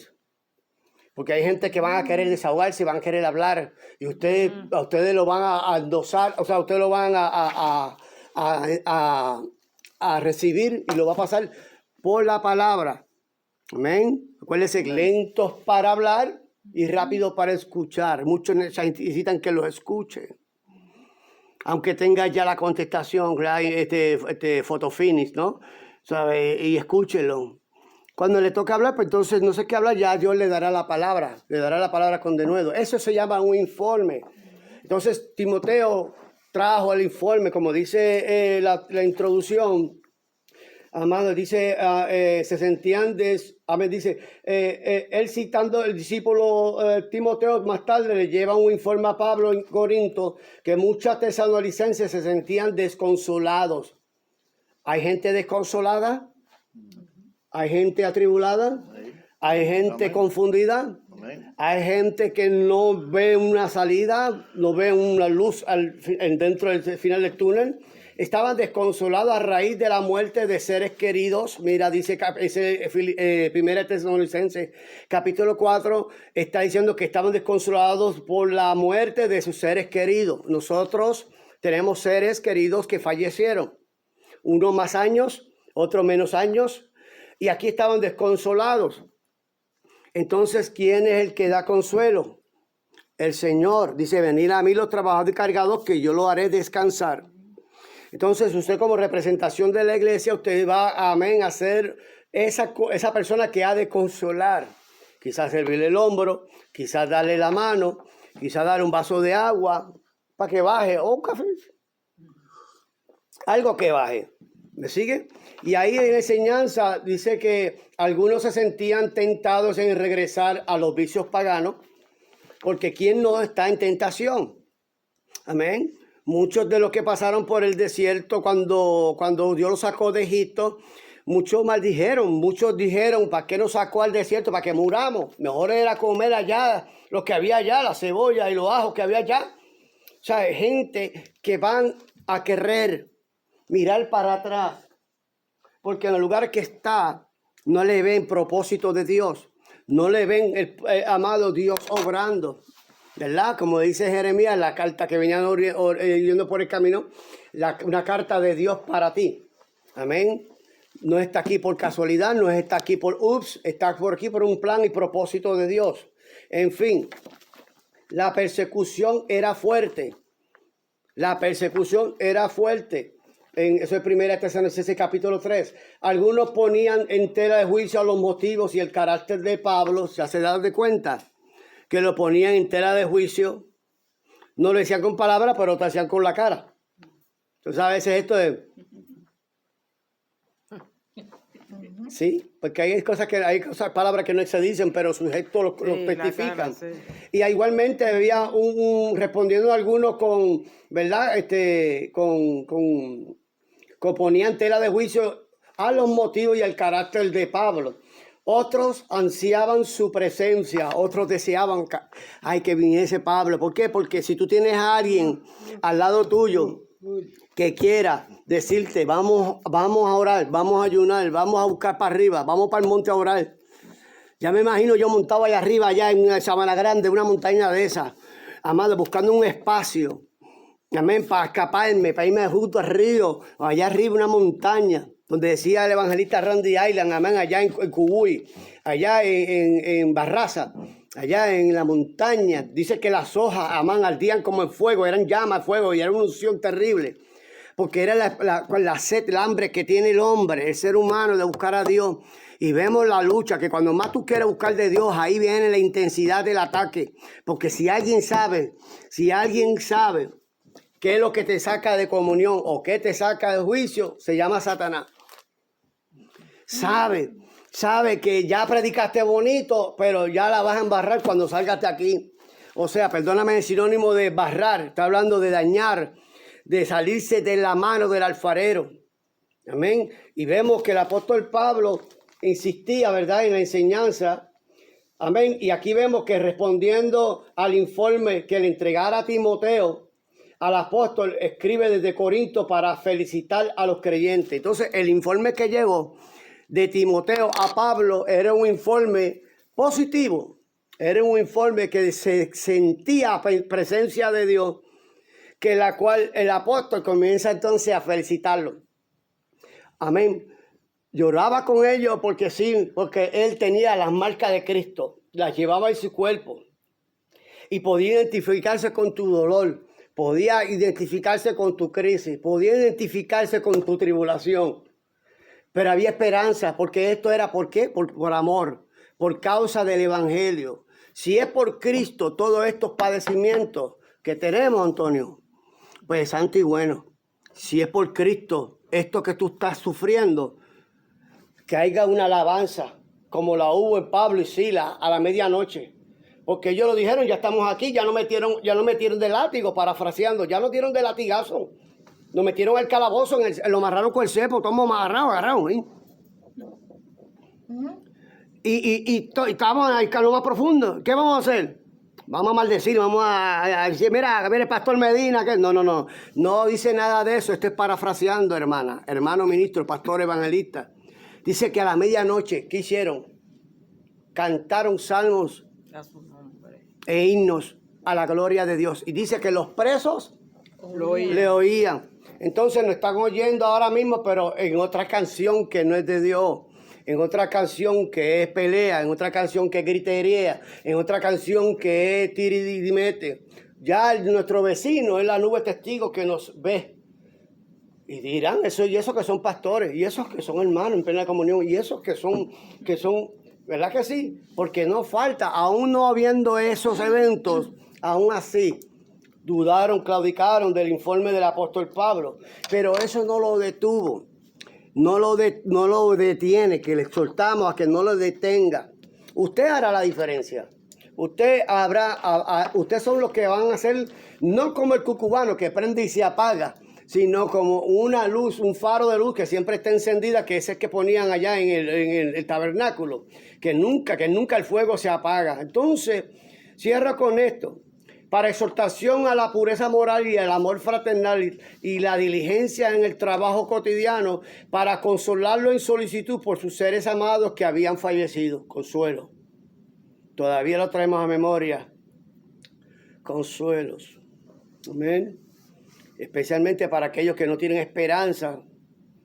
Porque hay gente que van a querer desahogarse, van a querer hablar, y a ustedes lo van a endosar, o sea, ustedes lo van a recibir y lo va a pasar por la palabra. Amén. Acuérdense, lentos para hablar y rápidos para escuchar. Muchos necesitan que los escuchen. Aunque tenga ya la contestación, photo finish, ¿no? ¿Sabe? Y escúchenlo. Cuando le toca hablar, pues entonces no sé qué hablar, ya Dios le dará la palabra con denuedo. Eso se llama un informe. Entonces Timoteo trajo el informe, como dice la introducción. Amado, dice, se sentían dice, él citando el discípulo Timoteo más tarde le lleva un informe a Pablo en Corinto que muchas tesalonicenses se sentían desconsolados. ¿Hay gente desconsolada? ¿Hay gente atribulada? ¿Hay gente Amén. confundida? Amén. Hay gente que no ve una salida, no ve una luz dentro del final del túnel. Estaban desconsolados a raíz de la muerte de seres queridos. Mira, dice 1 Tesalonicenses, capítulo 4, está diciendo que estaban desconsolados por la muerte de sus seres queridos. Nosotros tenemos seres queridos que fallecieron. Uno más años, otro menos años. Y aquí estaban desconsolados. Entonces, ¿quién es el que da consuelo? El Señor. Dice, venid a mí los trabajadores y cargados, que yo lo haré descansar. Entonces, usted como representación de la iglesia, usted va, amén, a ser esa persona que ha de consolar. Quizás servirle el hombro, quizás darle la mano, quizás darle un vaso de agua para que baje, o un café. Algo que baje. ¿Me sigue? Y ahí en la enseñanza dice que algunos se sentían tentados en regresar a los vicios paganos, porque ¿quién no está en tentación? Amén. Muchos de los que pasaron por el desierto cuando Dios los sacó de Egipto, muchos maldijeron, muchos dijeron, ¿para qué nos sacó al desierto? ¿Para que muramos? Mejor era comer allá lo que había allá, la cebolla y los ajos que había allá. O sea, hay gente que van a querer mirar para atrás, porque en el lugar que está no le ven propósito de Dios, no le ven el amado Dios obrando. ¿Verdad? Como dice Jeremías, la carta que venían yendo por el camino, una carta de Dios para ti. Amén. No está aquí por casualidad, no está aquí por está por aquí por un plan y propósito de Dios. En fin, la persecución era fuerte. La persecución era fuerte. Eso es 1 Tesalonicenses capítulo 3. Algunos ponían en tela de juicio a los motivos y el carácter de Pablo, se hace dar de cuenta, que lo ponían en tela de juicio. No lo decían con palabras, pero lo hacían con la cara. Entonces a veces esto es... Sí, porque hay palabras que no se dicen, pero sus gestos lo especifican. Sí. Y igualmente había respondiendo a algunos con, ¿verdad? Ponían tela de juicio a los motivos y al carácter de Pablo. Otros ansiaban su presencia, otros deseaban que viniese Pablo. ¿Por qué? Porque si tú tienes a alguien al lado tuyo que quiera decirte, vamos a orar, vamos a ayunar, vamos a buscar para arriba, vamos para el monte a orar. Ya me imagino yo montado allá arriba, allá en una Sabana Grande, una montaña de esas, amado, buscando un espacio, amén, para escaparme, para irme justo al río, allá arriba una montaña, donde decía el evangelista Randy Island, amén, allá en Cubuy, allá en Barraza, allá en la montaña. Dice que las hojas, amán, ardían como en fuego, eran llamas de fuego y era una unción terrible. Porque era la sed, el hambre que tiene el hombre, el ser humano, de buscar a Dios. Y vemos la lucha, que cuando más tú quieres buscar de Dios, ahí viene la intensidad del ataque. Porque si alguien sabe qué es lo que te saca de comunión o qué te saca de juicio, se llama Satanás. Sabe que ya predicaste bonito, pero ya la vas a embarrar cuando salgas de aquí. O sea, perdóname el sinónimo de barrar, está hablando de dañar, de salirse de la mano del alfarero. Amén. Y vemos que el apóstol Pablo insistía, ¿verdad?, en la enseñanza. Amén. Y aquí vemos que respondiendo al informe que le entregara a Timoteo, al apóstol escribe desde Corinto para felicitar a los creyentes. Entonces, el informe que llegó de Timoteo a Pablo era un informe positivo. Era un informe que se sentía presencia de Dios, que la cual el apóstol comienza entonces a felicitarlo. Amén. Lloraba con ellos porque sí, porque él tenía las marcas de Cristo, las llevaba en su cuerpo y podía identificarse con tu dolor, podía identificarse con tu crisis, podía identificarse con tu tribulación. Pero había esperanza, porque esto era, ¿por qué? Por amor, por causa del evangelio. Si es por Cristo todos estos padecimientos ¿Qué tenemos, Antonio? Pues santo y bueno. Si es por Cristo, esto que tú estás sufriendo, que haya una alabanza, como la hubo en Pablo y Silas a la medianoche. Porque ellos lo dijeron, ya estamos aquí, ya no metieron de látigo, parafraseando, ya nos dieron de latigazo. Nos metieron al calabozo, lo amarraron con el cepo, todos agarrados, ¿eh? Y estábamos en lo más profundo. ¿Qué vamos a hacer? Vamos a maldecir, vamos a decir, mira, el pastor Medina, que no dice nada de eso. Esto es parafraseando, hermano ministro, pastor evangelista. Dice que a la medianoche, ¿qué hicieron? Cantaron salmos A su nombre. e himnos a la gloria de Dios. Y dice que los presos Lo oí. le oían. Entonces nos están oyendo ahora mismo, pero en otra canción que no es de Dios. En otra canción que es pelea, en otra canción que es gritería, en otra canción que es tiridimete. Ya nuestro vecino es la nube testigo que nos ve. Y dirán, eso y esos que son pastores, y esos que son hermanos en plena comunión, y esos que son, ¿verdad que sí? Porque no falta, aún no habiendo esos eventos, aún así, dudaron, claudicaron del informe del apóstol Pablo. Pero eso no lo detuvo. No lo detiene, que le exhortamos a que no lo detenga. Usted hará la diferencia. Usted son los que van a ser, no como el cucubano que prende y se apaga, sino como una luz, un faro de luz que siempre está encendida, que ese que ponían allá en el tabernáculo, que nunca el fuego se apaga. Entonces, cierro con esto. Para exhortación a la pureza moral y al amor fraternal y la diligencia en el trabajo cotidiano, para consolarlo en solicitud por sus seres amados que habían fallecido. Consuelo. Todavía lo traemos a memoria. Consuelos. Amén. Especialmente para aquellos que no tienen esperanza,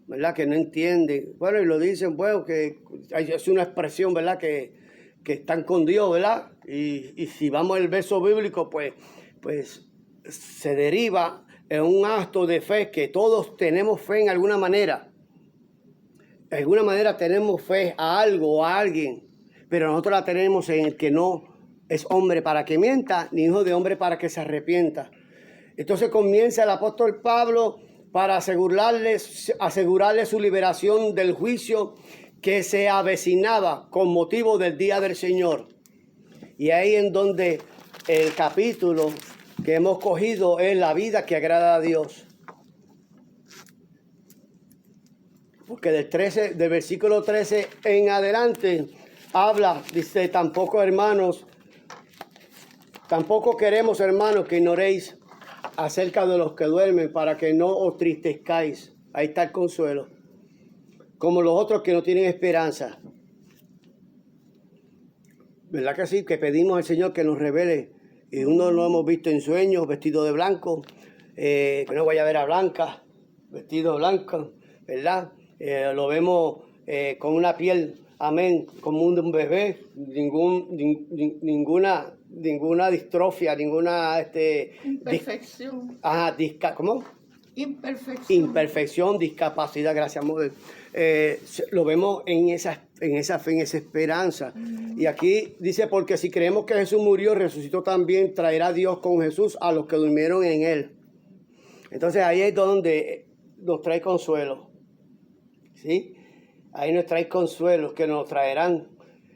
¿verdad? Que no entienden. Bueno, y lo dicen, bueno, que es una expresión, ¿verdad? Que están con Dios, ¿verdad? Y si vamos al verso bíblico, pues se deriva en un acto de fe, que todos tenemos fe en alguna manera. De alguna manera tenemos fe a algo o a alguien, pero nosotros la tenemos en el que no es hombre para que mienta, ni hijo de hombre para que se arrepienta. Entonces comienza el apóstol Pablo para asegurarles su liberación del juicio que se avecinaba con motivo del día del Señor. Y ahí en donde el capítulo que hemos cogido es la vida que agrada a Dios. Porque del versículo 13 en adelante habla, dice, tampoco queremos, hermanos, que ignoréis acerca de los que duermen, para que no os tristezcáis. Ahí está el consuelo. Como los otros que no tienen esperanza. ¿Verdad que sí? Que pedimos al Señor que nos revele. Y uno lo hemos visto en sueños, vestido de blanco, que no vaya a ver a Blanca, vestido blanco, ¿verdad? Lo vemos con una piel, amén, como un bebé, ninguna distrofia, ninguna Imperfección. ¿Cómo? Imperfección. Discapacidad, gracias, Model. Lo vemos en esa fe, en esa esperanza. Y aquí dice, porque si creemos que Jesús murió, resucitó también, traerá Dios con Jesús a los que durmieron en él. Entonces ahí es donde nos trae consuelo. ¿Sí? Ahí nos trae consuelo, que nos traerán.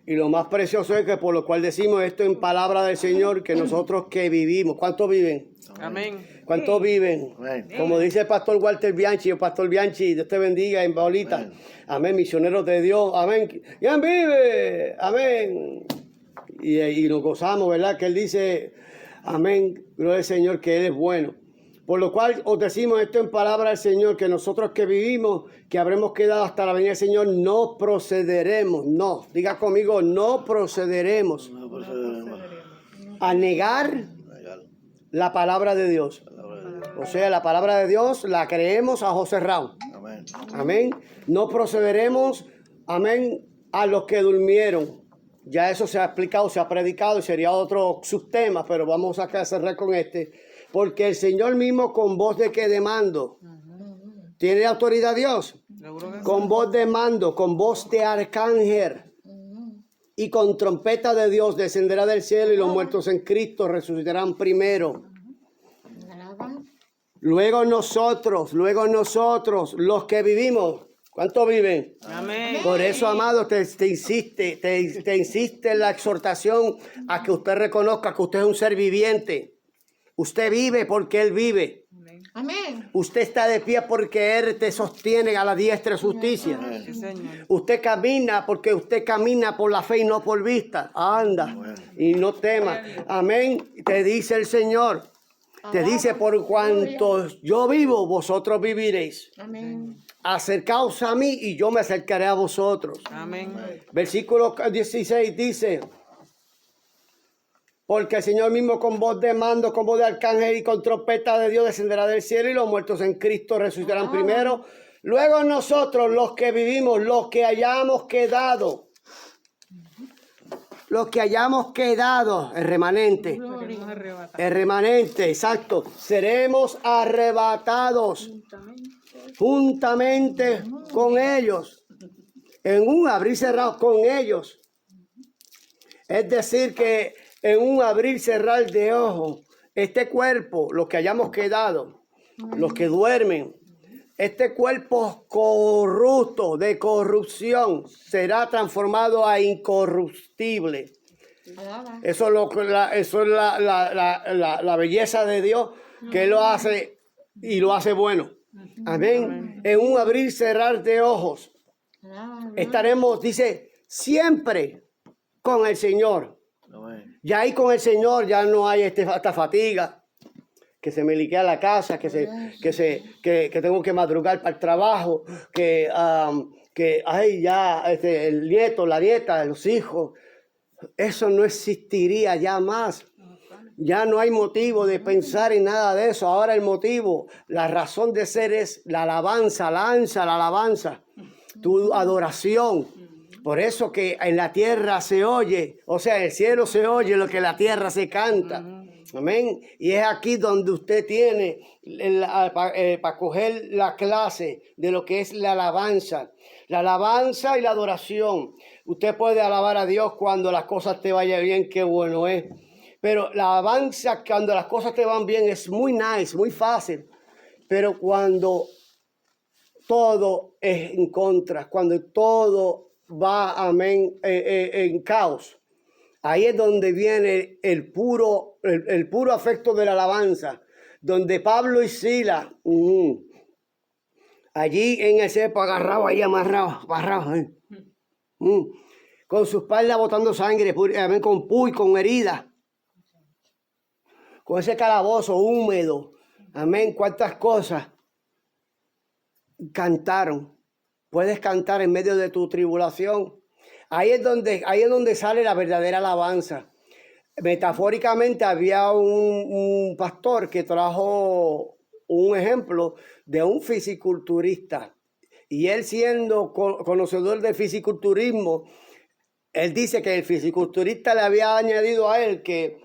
Y lo más precioso es que por lo cual decimos esto en palabra del Señor, que nosotros que vivimos. ¿Cuántos viven? Amén. ¿Cuántos viven? Amén. Como dice el pastor Walter Bianchi, el pastor Bianchi, Dios te bendiga en Baolita. Amén. Amén, misioneros de Dios. Amén. ¿Quién vive? Amén. Y nos gozamos, ¿verdad? Que Él dice, amén, gloria al Señor, que Él es bueno. Por lo cual os decimos esto en palabra del Señor, que nosotros que vivimos, que habremos quedado hasta la venida del Señor, no procederemos, no, diga conmigo, no procederemos No procederemos. a negar Negar la palabra de Dios. la palabra de Dios. O sea, la palabra de Dios la creemos a ojos cerrados. Amén. Amén. No procederemos, amén, a los que durmieron. Ya eso se ha explicado, se ha predicado y sería otro subtema, pero vamos a cerrar con este. Porque el Señor mismo con voz de que de mando. ¿Tiene autoridad Dios? Seguro que sí. Con voz de mando, con voz de arcángel. Y con trompeta de Dios descenderá del cielo y los muertos en Cristo resucitarán primero. luego nosotros, los que vivimos. ¿Cuántos viven? Amén. Por eso, amado, te insiste la exhortación a que usted reconozca que usted es un ser viviente. Usted vive porque Él vive. Amén. Usted está de pie porque Él te sostiene a la diestra de justicia. Sí, Señor. Usted camina porque usted camina por la fe y no por vista. Anda y no tema. Amén. Te dice el Señor. Te dice, por cuanto yo vivo, vosotros viviréis. Amén. Acercaos a mí y yo me acercaré a vosotros. Amén. Versículo 16 dice, porque el Señor mismo con voz de mando, con voz de arcángel y con trompeta de Dios descenderá del cielo y los muertos en Cristo resucitarán primero. Luego nosotros, los que vivimos, los que hayamos quedado, el remanente. Seremos arrebatados. El remanente, exacto. Seremos arrebatados juntamente con ellos. En un abrir y cerrar con ellos. Es decir, que en un abrir y cerrar de ojos, este cuerpo, los que hayamos quedado, los que duermen, este cuerpo corrupto, de corrupción, será transformado a incorruptible. Eso es la belleza de Dios, que Él lo hace y lo hace bueno. Amén. En un abrir y cerrar de ojos estaremos, dice, siempre con el Señor. Ya ahí con el Señor ya no hay esta fatiga, que se me liquea la casa, que tengo que madrugar para el trabajo, que ay, ya el nieto, la nieta, los hijos. Eso no existiría ya más. Ya no hay motivo de pensar en nada de eso. Ahora el motivo, la razón de ser es la alabanza, la alabanza, tu adoración. Por eso que en la tierra se oye, o sea, en el cielo se oye lo que en la tierra se canta. Amén. Y es aquí donde usted tiene para coger la clase de lo que es la alabanza. La alabanza y la adoración. Usted puede alabar a Dios cuando las cosas te vayan bien, qué bueno es. Pero la alabanza cuando las cosas te van bien es muy nice, muy fácil. Pero cuando todo es en contra, cuando todo va, amén, en caos, ahí es donde viene el puro afecto de la alabanza. Donde Pablo y Silas, allí en el cepo agarrado, ahí amarrado, con su espalda botando sangre, amén, con puy, con heridas. Con ese calabozo húmedo, amén, cuántas cosas cantaron. Puedes cantar en medio de tu tribulación. Ahí es donde sale la verdadera alabanza. Metafóricamente había un pastor que trajo un ejemplo de un fisiculturista. Y él, siendo conocedor del fisiculturismo, él dice que el fisiculturista le había añadido a él que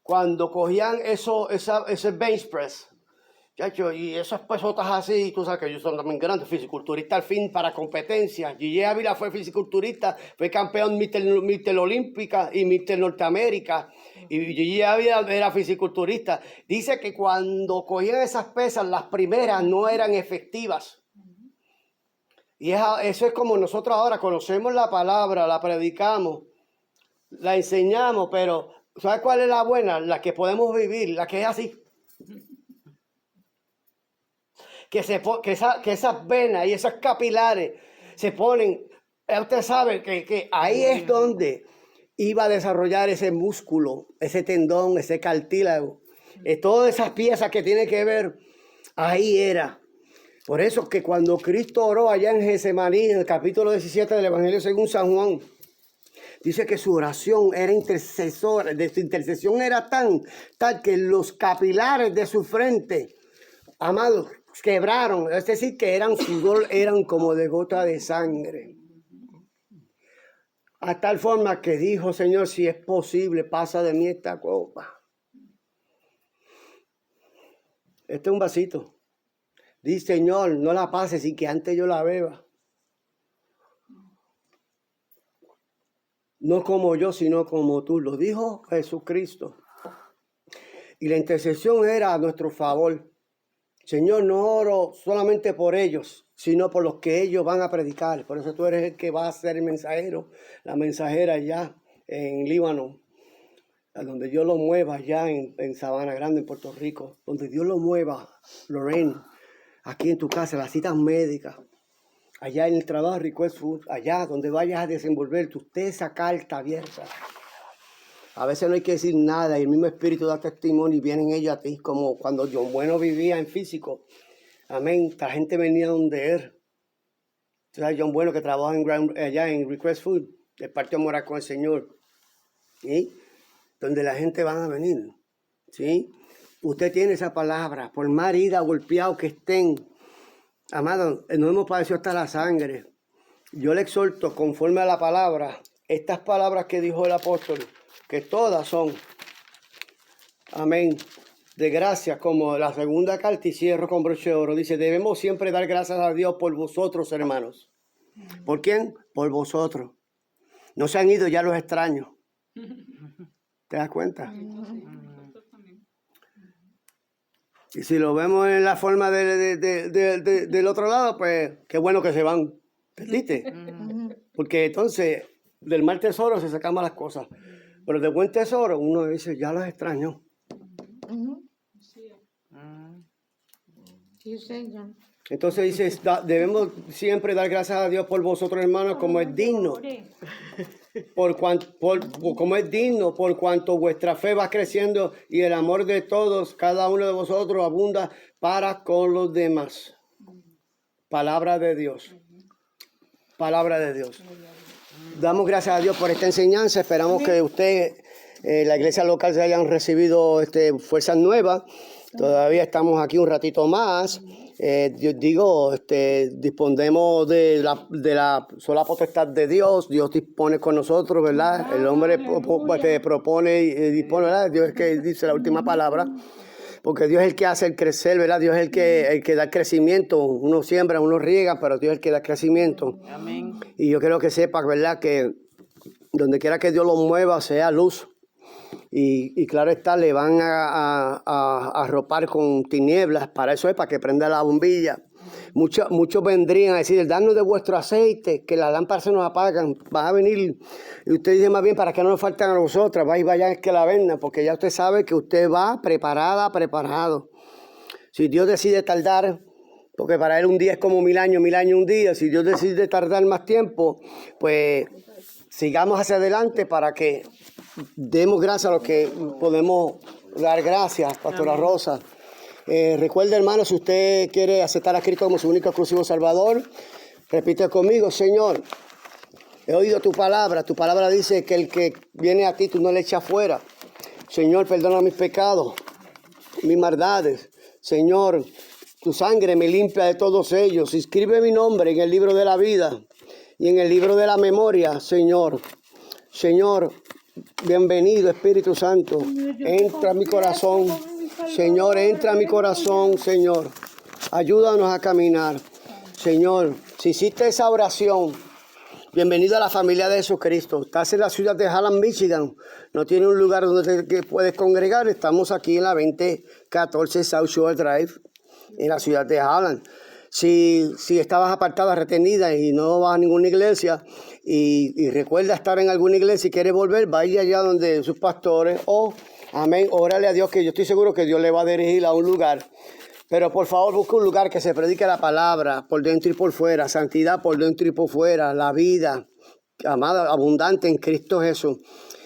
cuando cogían ese bench press, chacho, y esas pesotas así, tú sabes que ellos son también grandes, fisiculturistas al fin para competencias. Gigi Ávila fue fisiculturista, fue campeón Mister Olímpica y Mister Norteamérica. Y Gigi Ávila era fisiculturista. Dice que cuando cogían esas pesas, las primeras no eran efectivas. Y eso es como nosotros ahora conocemos la palabra, la predicamos, la enseñamos, pero ¿sabes cuál es la buena? La que podemos vivir, la que es así. Que esas venas y esas capilares se ponen. Usted sabe que ahí es donde iba a desarrollar ese músculo, ese tendón, ese cartílago. Todas esas piezas que tienen que ver, ahí era. Por eso que cuando Cristo oró allá en Getsemaní, en el capítulo 17 del Evangelio según San Juan, dice que su oración era intercesora, de su intercesión era tal que los capilares de su frente, amados, quebraron, es decir, que eran sudor, eran como de gota de sangre. A tal forma que dijo, Señor, si es posible, pasa de mí esta copa. Este es un vasito. Dice, Señor, no la pases y que antes yo la beba. No como yo, sino como tú. Lo dijo Jesucristo. Y la intercesión era a nuestro favor. Señor, no oro solamente por ellos, sino por los que ellos van a predicar. Por eso tú eres el que va a ser el mensajero, la mensajera allá en Líbano, a donde Dios lo mueva allá en Sabana Grande, en Puerto Rico, donde Dios lo mueva, Lorraine, aquí en tu casa, las citas médicas, allá en el trabajo Request Food, allá donde vayas a desenvolverte, usted esa carta abierta. A veces no hay que decir nada y el mismo Espíritu da testimonio y vienen ellos a ti, como cuando John Bueno vivía en físico. Amén. La gente venía donde él. Tú sabes, John Bueno que trabaja allá en Request Food, el partido morar con el Señor. ¿Sí? Donde la gente va a venir. ¿Sí? Usted tiene esa palabra, por más heridas, golpeados que estén. Amado, no hemos padecido hasta la sangre. Yo le exhorto, conforme a la palabra, estas palabras que dijo el apóstol, que todas son, amén, de gracia, como la segunda carta, y cierro con broche de oro. Dice, debemos siempre dar gracias a Dios por vosotros, hermanos. ¿Por quién? Por vosotros. No se han ido ya los extraños. ¿Te das cuenta? Y si lo vemos en la forma del otro lado, pues qué bueno que se van. ¿Entendiste? Porque entonces del mal tesoro se sacamos las cosas. Pero de buen tesoro uno dice, ya los extraño. Sí, señor. Entonces dice, debemos siempre dar gracias a Dios por vosotros, hermanos, como es digno. Como es digno, por cuanto vuestra fe va creciendo y el amor de todos, cada uno de vosotros, abunda para con los demás. Palabra de Dios. Palabra de Dios. Damos gracias a Dios por esta enseñanza. Esperamos que usted, la iglesia local, se hayan recibido fuerzas nuevas. Todavía estamos aquí un ratito más. Yo digo, disponemos de la sola potestad de Dios. Dios dispone con nosotros, ¿verdad? El hombre propone y dispone, ¿verdad? Dios es el que dice la última palabra. Porque Dios es el que hace el crecer, ¿verdad? Dios es el que da el crecimiento. Uno siembra, uno riega, pero Dios es el que da el crecimiento. Amén. Y yo quiero que sepas, ¿verdad? Que donde quiera que Dios lo mueva, sea luz. Y claro está, le van a arropar con tinieblas. Para eso es, para que prenda la bombilla. Muchos vendrían a decir, danos de vuestro aceite, que las lámparas se nos apagan. Van a venir, y usted dice más bien, para que no nos falten a nosotras, vayan es que la vendan, porque ya usted sabe que usted va preparado. Si Dios decide tardar, porque para él un día es como 1000 años un día, si Dios decide tardar más tiempo, pues sigamos hacia adelante para que demos gracias a lo que podemos dar gracias, Pastora Rosa. Recuerde, hermano, si usted quiere aceptar a Cristo como su único exclusivo Salvador, repite conmigo, Señor, he oído tu palabra dice que el que viene a ti tú no le echas fuera. Señor, perdona mis pecados, mis maldades. Señor, tu sangre me limpia de todos ellos. Inscribe mi nombre en el libro de la vida y en el libro de la memoria, Señor. Señor, bienvenido, Espíritu Santo. Entra a mi corazón. Señor, entra a mi corazón, Señor. Ayúdanos a caminar. Señor, si hiciste esa oración, bienvenido a la familia de Jesucristo. Estás en la ciudad de Halland, Michigan. No tiene un lugar donde te puedes congregar. Estamos aquí en la 2014 South Shore Drive, en la ciudad de Halland. Si estabas apartada, retenida y no vas a ninguna iglesia y recuerda estar en alguna iglesia y quieres volver, vaya allá donde sus pastores o, amén, órale a Dios, que yo estoy seguro que Dios le va a dirigir a un lugar. Pero por favor busca un lugar que se predique la palabra por dentro y por fuera, santidad por dentro y por fuera, la vida, amada, abundante en Cristo Jesús.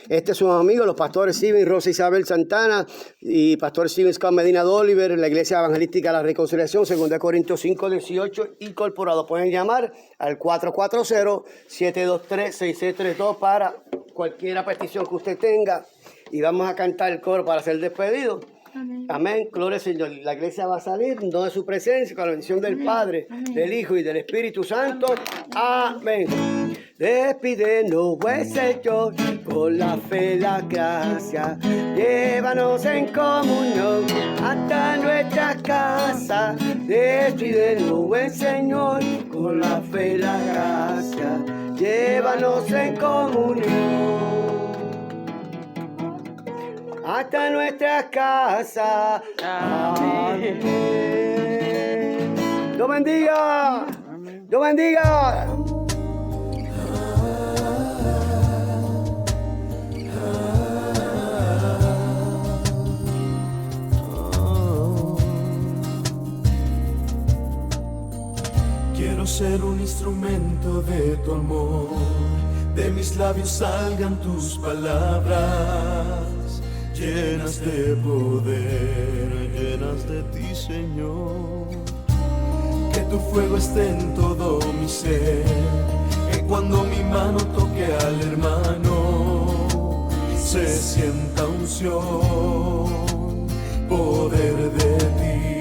Este es su amigo, los pastores Steven Rosa Isabel Santana y pastor Steven Scott Medina de Oliver, la Iglesia Evangelística La Reconciliación, 2 Corintios 5:18, incorporado. Pueden llamar al 440-723-6632 para cualquier petición que usted tenga. Y vamos a cantar el coro para ser despedido. Amén. Amén. Gloria al Señor. La iglesia va a salir no de su presencia, con la bendición del Padre, del Hijo y del Espíritu Santo. Amén. Despídenos, buen Señor, con la fe y la gracia. Llévanos en comunión hasta nuestra casa. Despídenos, buen Señor, con la fe y la gracia. Llévanos en comunión hasta nuestra casa. Amén. Dios bendiga. Dios bendiga. Quiero ser un instrumento de tu amor, de mis labios salgan tus palabras, llenas de poder, llenas de ti, Señor. Que tu fuego esté en todo mi ser, que cuando mi mano toque al hermano, se sienta unción, poder de ti.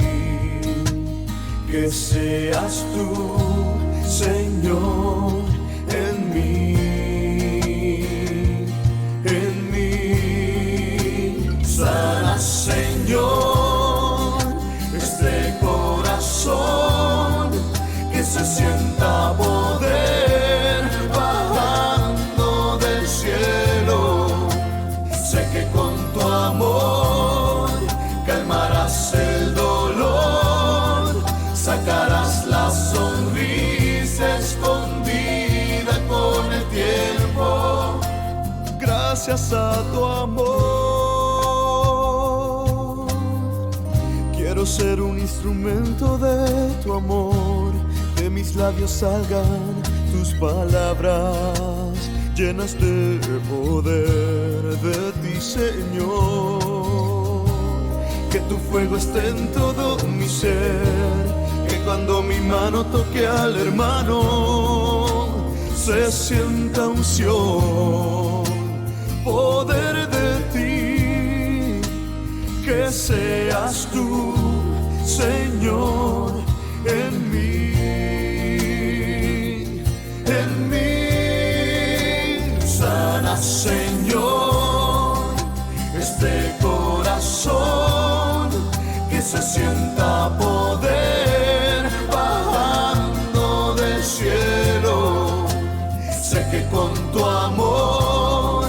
Que seas tú, Señor, en mí, sana, Señor, este corazón, que se sienta poder bajando del cielo. Sé que con tu amor calmarás el dolor, sacarás la sonrisa escondida con el tiempo. Gracias a tu amor, quiero ser un instrumento de tu amor, de mis labios salgan tus palabras, llenas de poder de ti, Señor. Que tu fuego esté en todo mi ser, que cuando mi mano toque al hermano, se sienta unción, poder de ti. Que seas tú, Señor, en mí, sana, Señor, este corazón, que se sienta poder bajando del cielo. Sé que con tu amor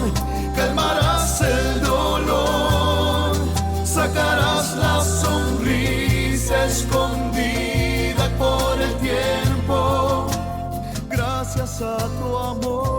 calmarás el dolor, sacarás la sonrisa escondida por el tiempo. Gracias a tu amor.